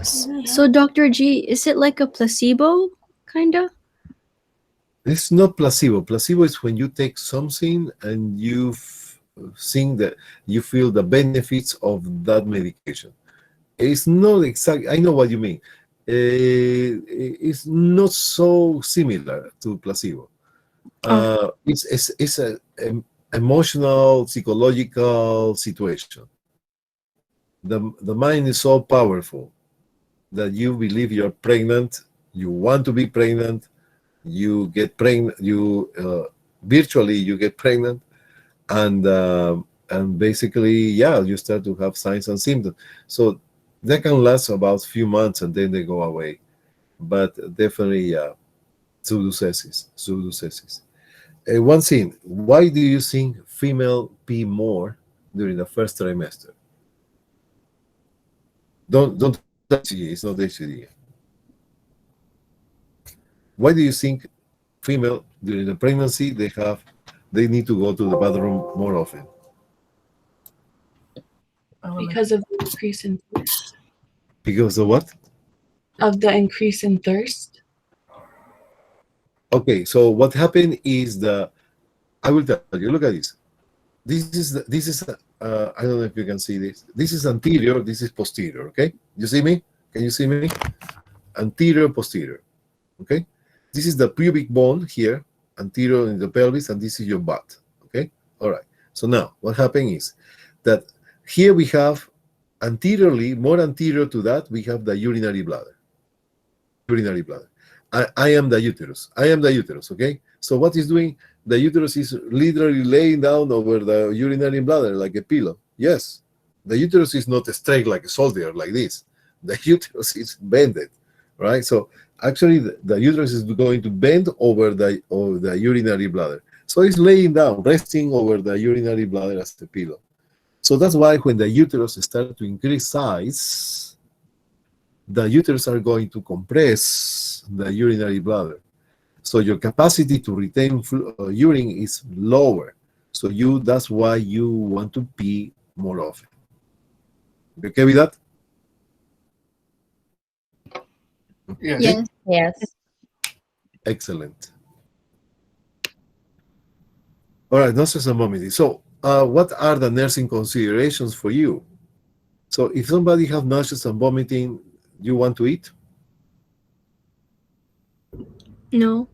So, Dr. G, is it like a placebo, kinda? It's not placebo. Placebo is when you take something and you think that you feel the benefits of that medication. It's not exactly. I know what you mean. It's not so similar to placebo. It's a emotional, psychological situation. The mind is so powerful that you believe you're pregnant, you want to be pregnant, you get pregnant, you virtually you get pregnant, and basically, yeah, you start to have signs and symptoms. So that can last about a few months and then they go away. But definitely, pseudocyesis. One thing, why do you think female pee more during the first trimester? Don't HCG, it's not HCG. Why do you think female during the pregnancy they need to go to the bathroom more often? Because of the increase in thirst. Because of what? Of the increase in thirst. Okay, so what happened is I will tell you. Look at this. This is I don't know if you can see this. This is anterior. This is posterior. Okay, you see me? Can you see me? Anterior, posterior. Okay, this is the pubic bone here, anterior in the pelvis, and this is your butt. Okay, all right. So now what happened is that here we have anteriorly, more anterior to that, we have the urinary bladder. Urinary bladder. I am the uterus. I am the uterus. Okay. So what is doing? The uterus is literally laying down over the urinary bladder like a pillow. Yes. The uterus is not straight like a soldier like this. The uterus is bended, right? So actually, the uterus is going to bend over the urinary bladder. So it's laying down, resting over the urinary bladder as a pillow. So that's why when the uterus starts to increase size, the uterus are going to compress the urinary bladder. So your capacity to retain urine is lower. So that's why you want to pee more often. You okay with that? Yes. Yes. Yes. Excellent. All right, nurses and vomiting. So what are the nursing considerations for you? So if somebody has nauseous and vomiting, you want to eat? No.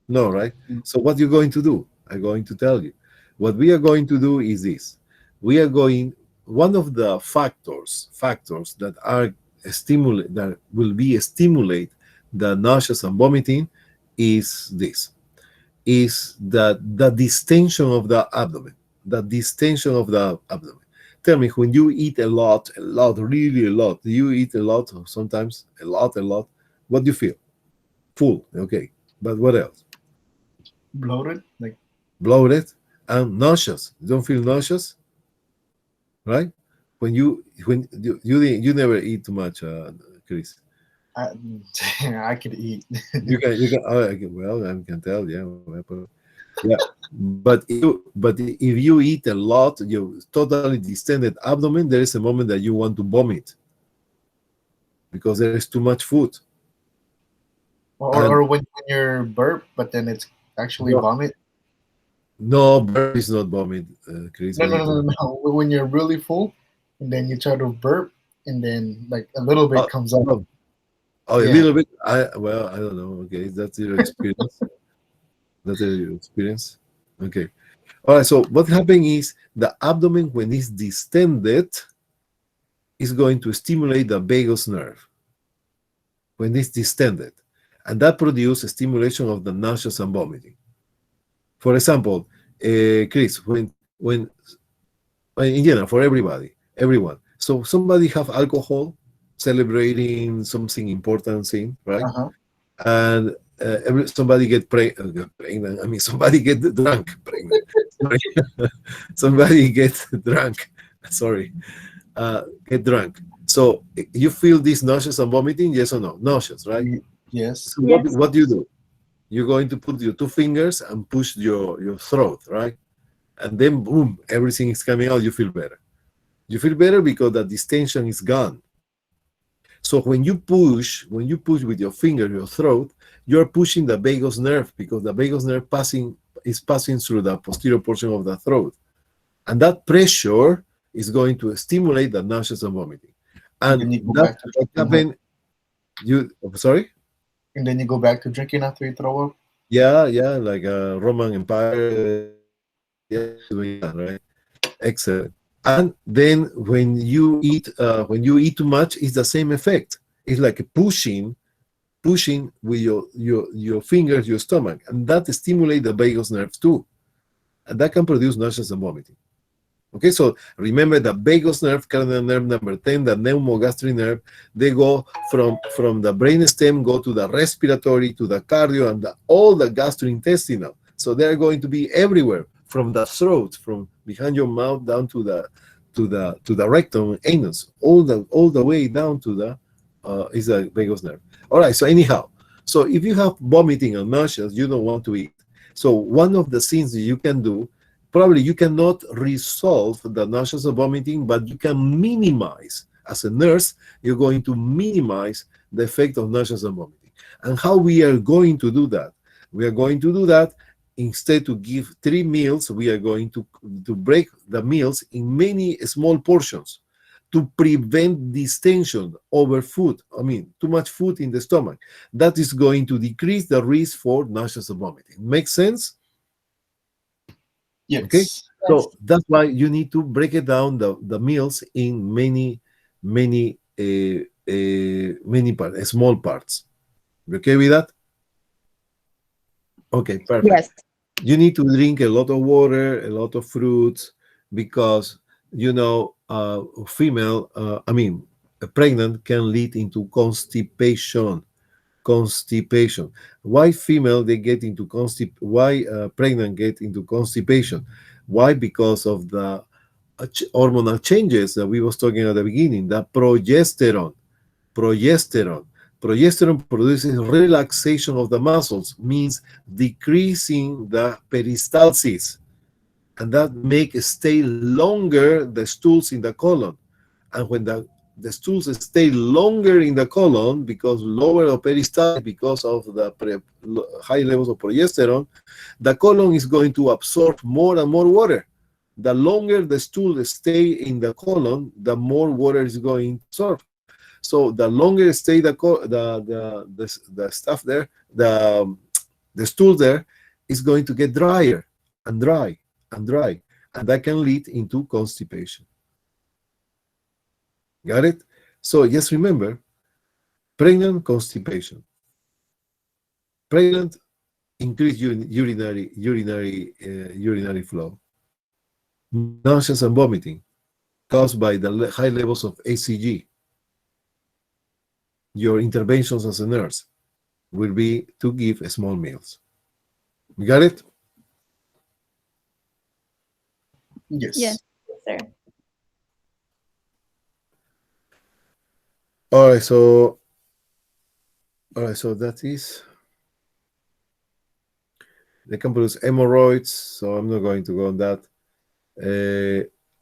No, right? So what you're going to do? I'm going to tell you. What we are going to do is this. One of the factors that are that will be stimulate the nauseous and vomiting is this. Is the distension of the abdomen. The distension of the abdomen. Tell me, when you eat a lot, really a lot, do you eat a lot, or sometimes a lot, what do you feel? Full, okay. But what else? Bloated, like Bloated and nauseous. You don't feel nauseous, right? When you never eat too much, Chris. I, I could eat. You can. Oh, well, I can tell. Yeah, yeah. But if you eat a lot, you totally distended abdomen. There is a moment that you want to vomit because there is too much food. Or when you're burp, but then it's actually No. vomit. No, burp is not vomit, Chris. No. When you're really full, and then you try to burp, and then like a little bit comes up. Oh, a Yeah. little bit. I don't know. Okay, that's your experience. That's your experience. Okay. All right, so what happened is the abdomen, when it's distended, is going to stimulate the vagus nerve when it's distended, and that produces stimulation of the nauseous and vomiting. For example, Chris, when in general, for everybody, everyone. So somebody have alcohol, celebrating something important thing, right? Uh-huh. And somebody pregnant. I mean, somebody get drunk, pregnant. Sorry. Somebody get drunk. Sorry, get drunk. So you feel this nauseous and vomiting? Yes or no? Nauseous, right? Yes. So Yes. what do you do? You're going to put your two fingers and push your throat, right? And then boom, everything is coming out. You feel better. You feel better because the distension is gone. So when you push with your finger, your throat, you're pushing the vagus nerve, because the vagus nerve is passing through the posterior portion of the throat. And that pressure is going to stimulate the nauseous and vomiting. And And then you go that's back to what drinking. sorry? And then you go back to drinking after you throw up. Yeah, like a Roman Empire. Yeah, doing that, right? Excellent. And then when you eat too much, it's the same effect. It's like pushing with your fingers, your stomach, and that stimulates the vagus nerve too, and that can produce nausea and vomiting. Okay, so remember the vagus nerve, cranial nerve number 10, the pneumogastric nerve, they go from the brainstem, go to the respiratory, to the cardio, and all the gastrointestinal. So they're going to be everywhere, from the throat, from behind your mouth down to the rectum, anus, all the way down to the is the vagus nerve. All right. So anyhow, so if you have vomiting and nausea, you don't want to eat. So one of the things that you can do, probably you cannot resolve the nausea and vomiting, but you can minimize. As a nurse, you're going to minimize the effect of nausea and vomiting. And how we are going to do that? We are going to do that. Instead to give 3 meals, we are going to break the meals in many small portions to prevent distension over food. I mean, too much food in the stomach. That is going to decrease the risk for nausea and vomiting. Make sense? Yes. Okay. So that's why you need to break it down, the meals, in many parts, small parts. You okay with that? Okay, perfect. Yes. You need to drink a lot of water, a lot of fruits, because pregnant can lead into constipation. Why female they get into why pregnant get into constipation? Why? Because of the hormonal changes that we was talking at the beginning. The progesterone progesterone produces relaxation of the muscles, means decreasing the peristalsis, and that make stay longer the stools in the colon. And when the stools stay longer in the colon, because lower of peristalsis, because of the high levels of progesterone, the colon is going to absorb more and more water. The longer the stool stay in the colon, the more water is going to absorb. So the longer stay the stuff there, the stool there is going to get drier and dry and dry, and that can lead into constipation. Got it? So just remember, pregnant, constipation. Pregnant, increased urinary flow. Nauseous and vomiting caused by the high levels of ACG. Your interventions as a nurse will be to give small meals. You got it? Yes. Yes, sir. All right, so that is, they can produce hemorrhoids, so I'm not going to go on that.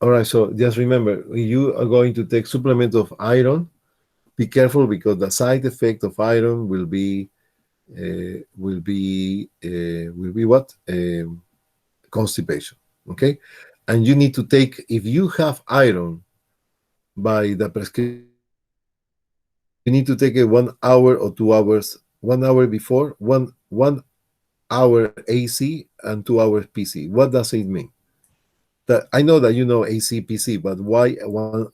All right, so just remember, you are going to take supplement of iron. Be careful, because the side effect of iron will be what? Constipation. Okay, and you need to take, if you have iron by the prescription, you need to take it 1 hour or 2 hours. 1 hour before, one hour AC and 2 hours PC. What does it mean? That I know that you know AC PC, but why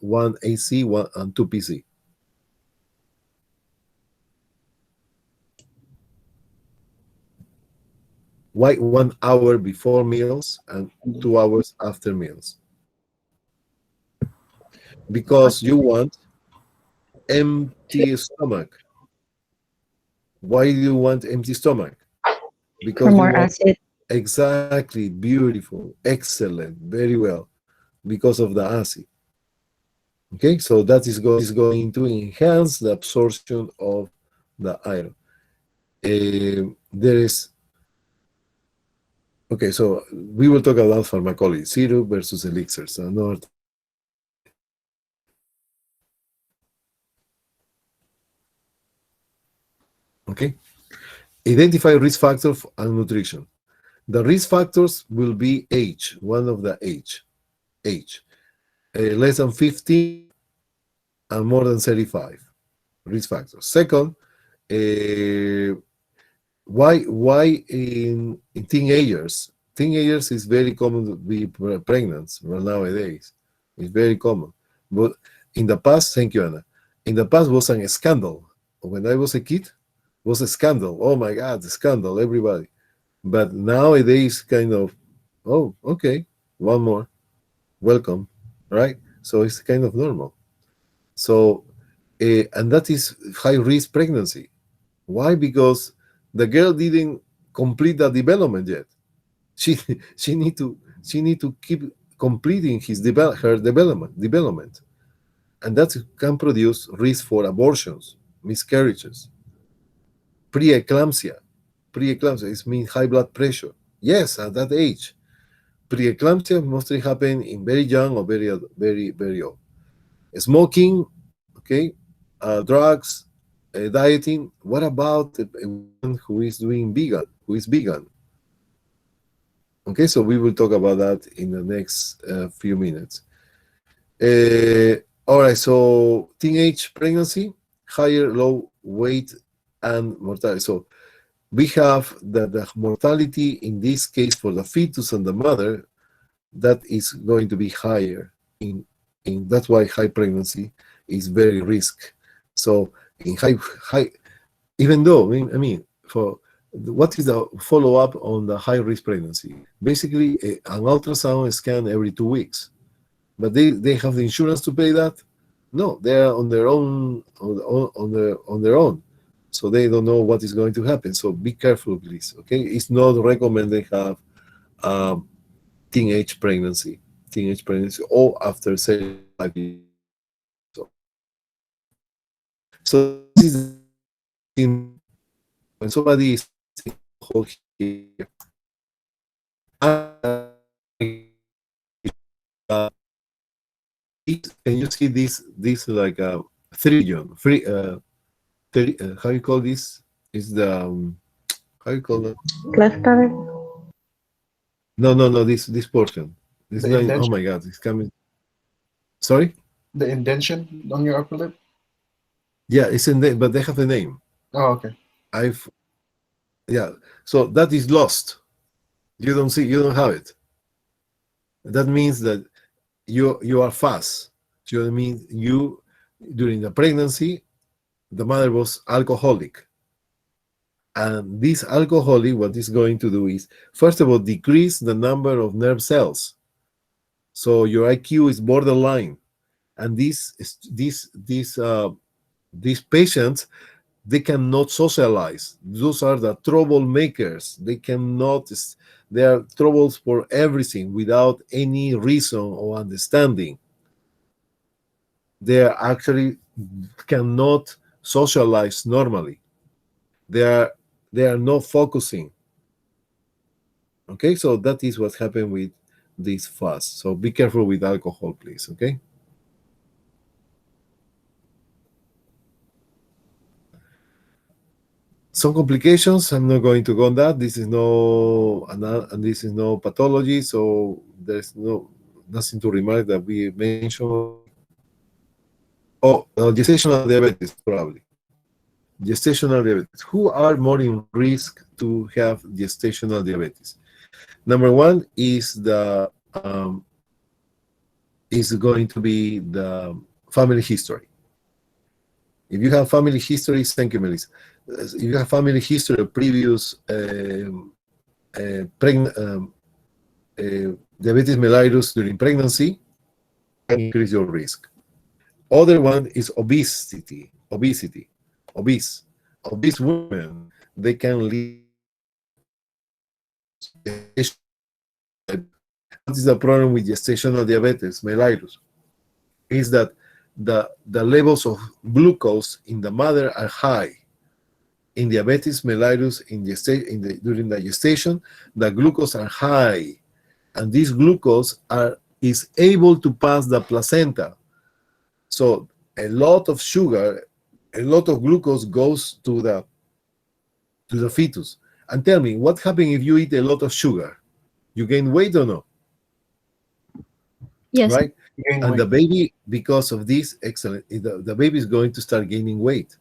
one AC one and 2 PC? Why 1 hour before meals and 2 hours after meals? Because you want empty stomach. Why do you want empty stomach? Because For you more want acid. exactly beautiful, excellent, very well, because of the acid. Okay, so that is going to enhance the absorption of the iron. There is okay, so we will talk about pharmacology, syrup versus elixirs. Another. Okay, identify risk factors and nutrition. The risk factors will be age, one of the age, less than 50 and more than 35 risk factors. Second, why in teenagers? Teenagers is very common to be pregnant nowadays. It's very common. But in the past, thank you, Anna. In the past was a scandal. When I was a kid, was a scandal. Oh my God, scandal, everybody. But nowadays, kind of, oh, okay, one more, welcome, right? So it's kind of normal. So, and that is high risk pregnancy. Why? Because the girl didn't complete the development yet. She she need to keep completing her development, and that can produce risk for abortions, miscarriages, preeclampsia. Preeclampsia is mean high blood pressure. Yes, at that age, preeclampsia mostly happen in very young or very old. Smoking, okay, drugs, dieting. What about a woman who is doing vegan? Who is vegan? Okay, so we will talk about that in the next few minutes. All right, so teenage pregnancy, higher low weight and mortality. So we have the mortality in this case for the fetus and the mother that is going to be higher in that's why high pregnancy is very risk. So in high even though I mean for what is the follow-up on the high risk pregnancy? Basically an ultrasound scan every 2 weeks, but they have the insurance to pay that. No, they are on their own on their own, so they don't know what is going to happen. So be careful, please. Okay, it's not recommended have um, teenage pregnancy or after 35 years. So this is when somebody is here, uh, can you see this like a 3 free 30, how you call this? Is the how you call it? Cluster. No, this portion. This The going. Oh indentation? my God, it's coming. Sorry. The indentation on your upper lip? Yeah, it's in there, but they have a name. Oh, okay. Yeah. So that is lost. You don't have it. That means that you are fast. You know what I mean? You during the pregnancy, the mother was alcoholic. And this alcoholic, what it's going to do is, first of all, decrease the number of nerve cells. So your IQ is borderline. And these patients, they cannot socialize. Those are the troublemakers. They cannot, they are troubles for everything without any reason or understanding. They are actually cannot socialize normally. They are not focusing. Okay, so that is what happened with this fast. So be careful with alcohol, please. Okay. Some complications. I'm not going to go on that. This is no pathology, so there's nothing to remark that we mentioned. Oh, gestational diabetes probably. Gestational diabetes. Who are more in risk to have gestational diabetes? Number one is going to be the family history. If you have family history, thank you, Melissa. If you have family history of previous diabetes mellitus during pregnancy, can increase your risk. Other one is obesity. Obese women, they can lead. What is the problem with gestational diabetes mellitus? Is that the levels of glucose in the mother are high. In diabetes mellitus, during the gestation, the glucose are high, and this glucose is able to pass the placenta. So a lot of sugar, a lot of glucose goes to the fetus. And tell me, what happens if you eat a lot of sugar? You gain weight or no? Yes. Right? And the baby, because of this, the baby is going to start gaining weight.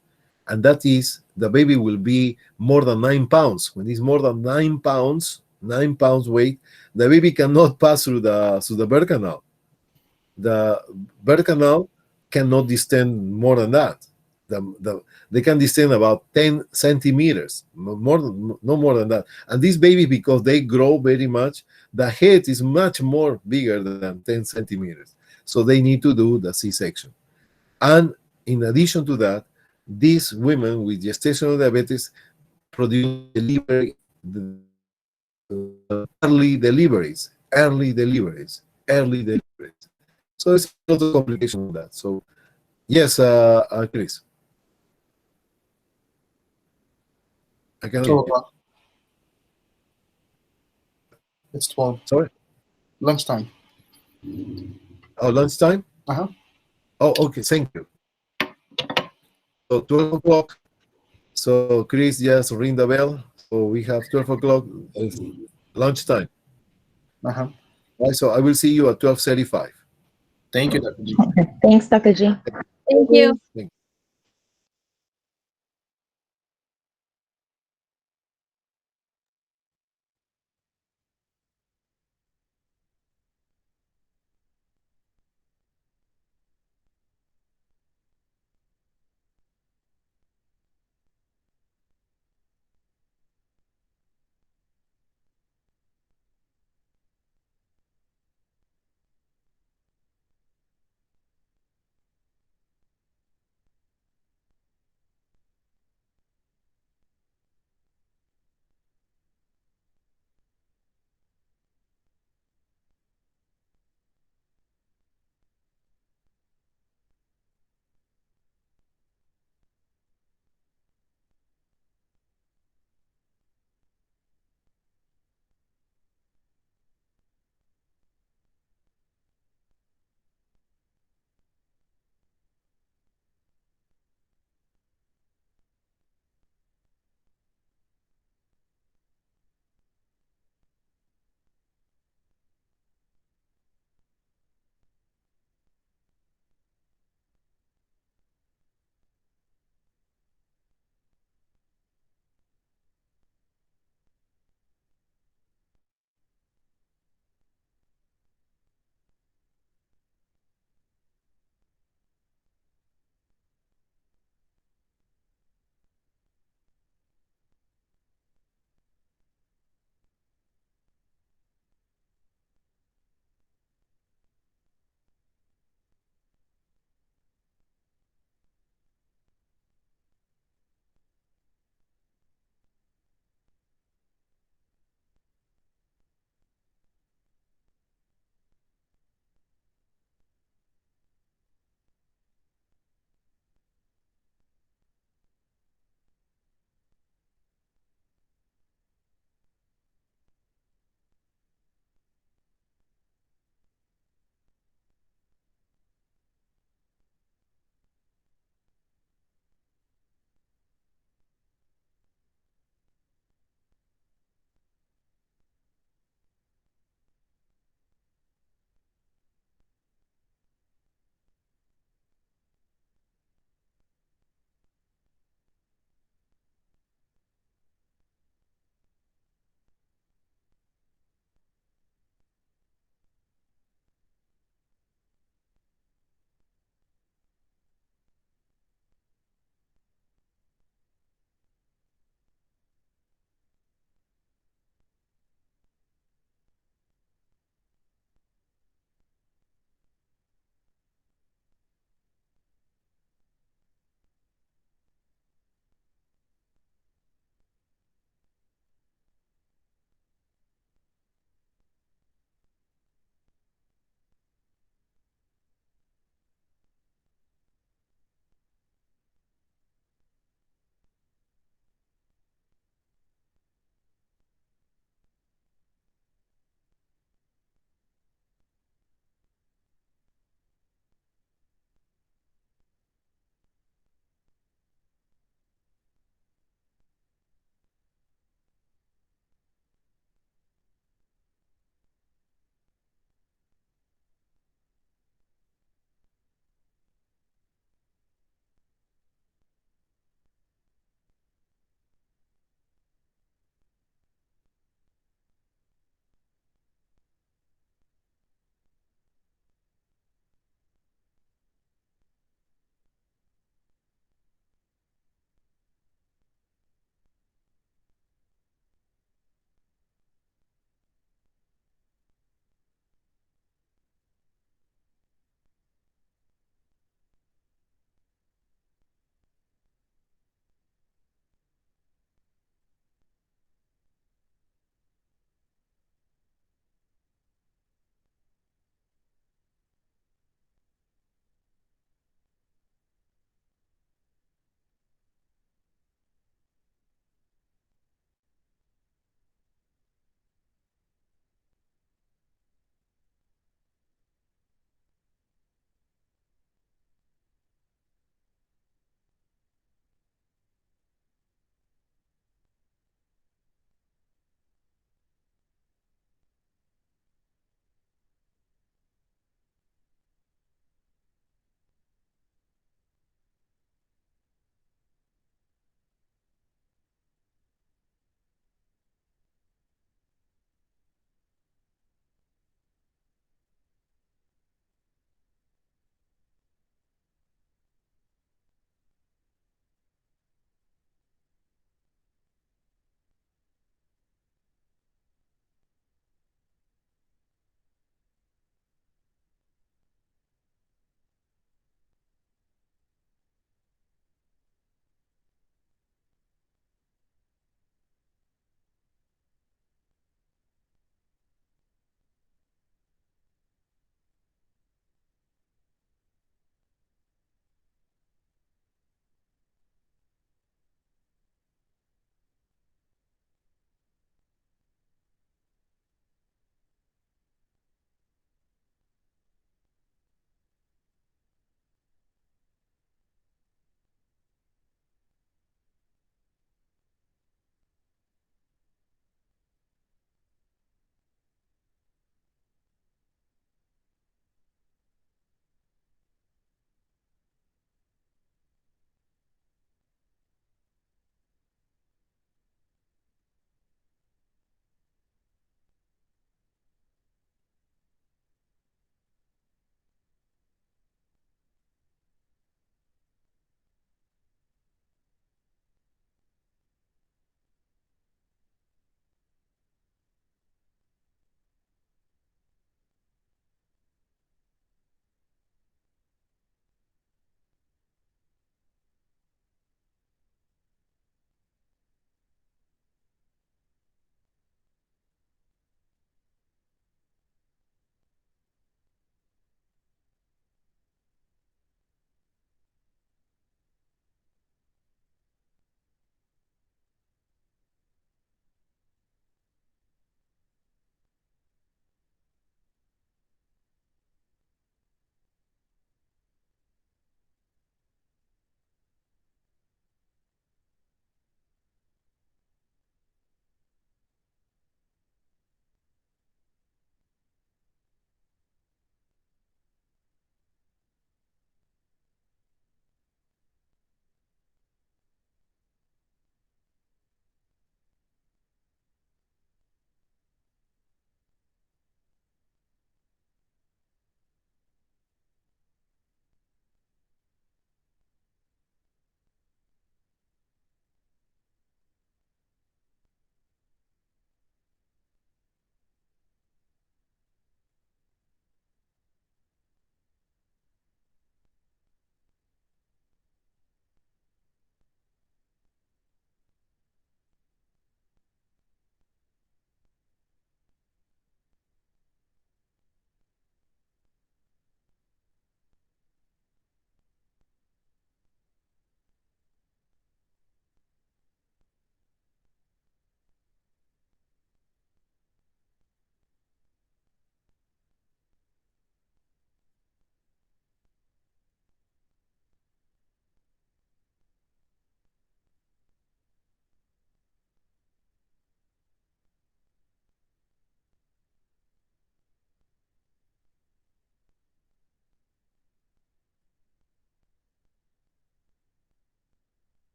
And that is, the baby will be more than 9 pounds. When it's more than 9 pounds, 9 pounds weight, the baby cannot pass through the birth canal. The birth canal cannot distend more than that. They can distend about 10 centimeters, no more than that. And these babies, because they grow very much, the head is much more bigger than 10 centimeters. So they need to do the C-section. And in addition to that, these women with gestational diabetes produce early deliveries. So it's a lot of complication with that. So yes, Chris. I cannot. 12 o'clock. It's 12. Sorry. Lunchtime. Oh, lunchtime. Uh-huh. Oh, okay. Thank you. So 12 o'clock. So Chris just ring the bell. So we have 12 o'clock lunchtime. Uh-huh. Right. So I will see you at 12:35. Thank you, Dr. G. Thanks, Dr. G. Thank you. Thank you.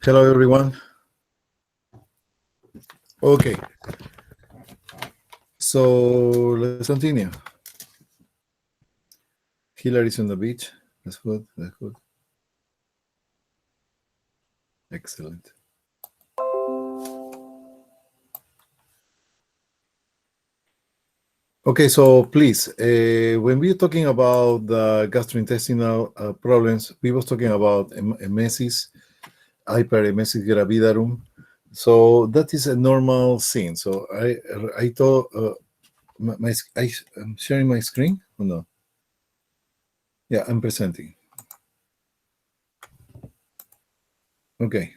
Hello, everyone. Okay. So let's continue. Hillary's on the beach. That's good. That's good. Excellent. Okay, so please, when we're talking about the gastrointestinal problems, we was talking about emesis, hyperemesis gravidarum. So that is a normal thing. So I thought I'm sharing my screen or no? Yeah, I'm presenting. Okay.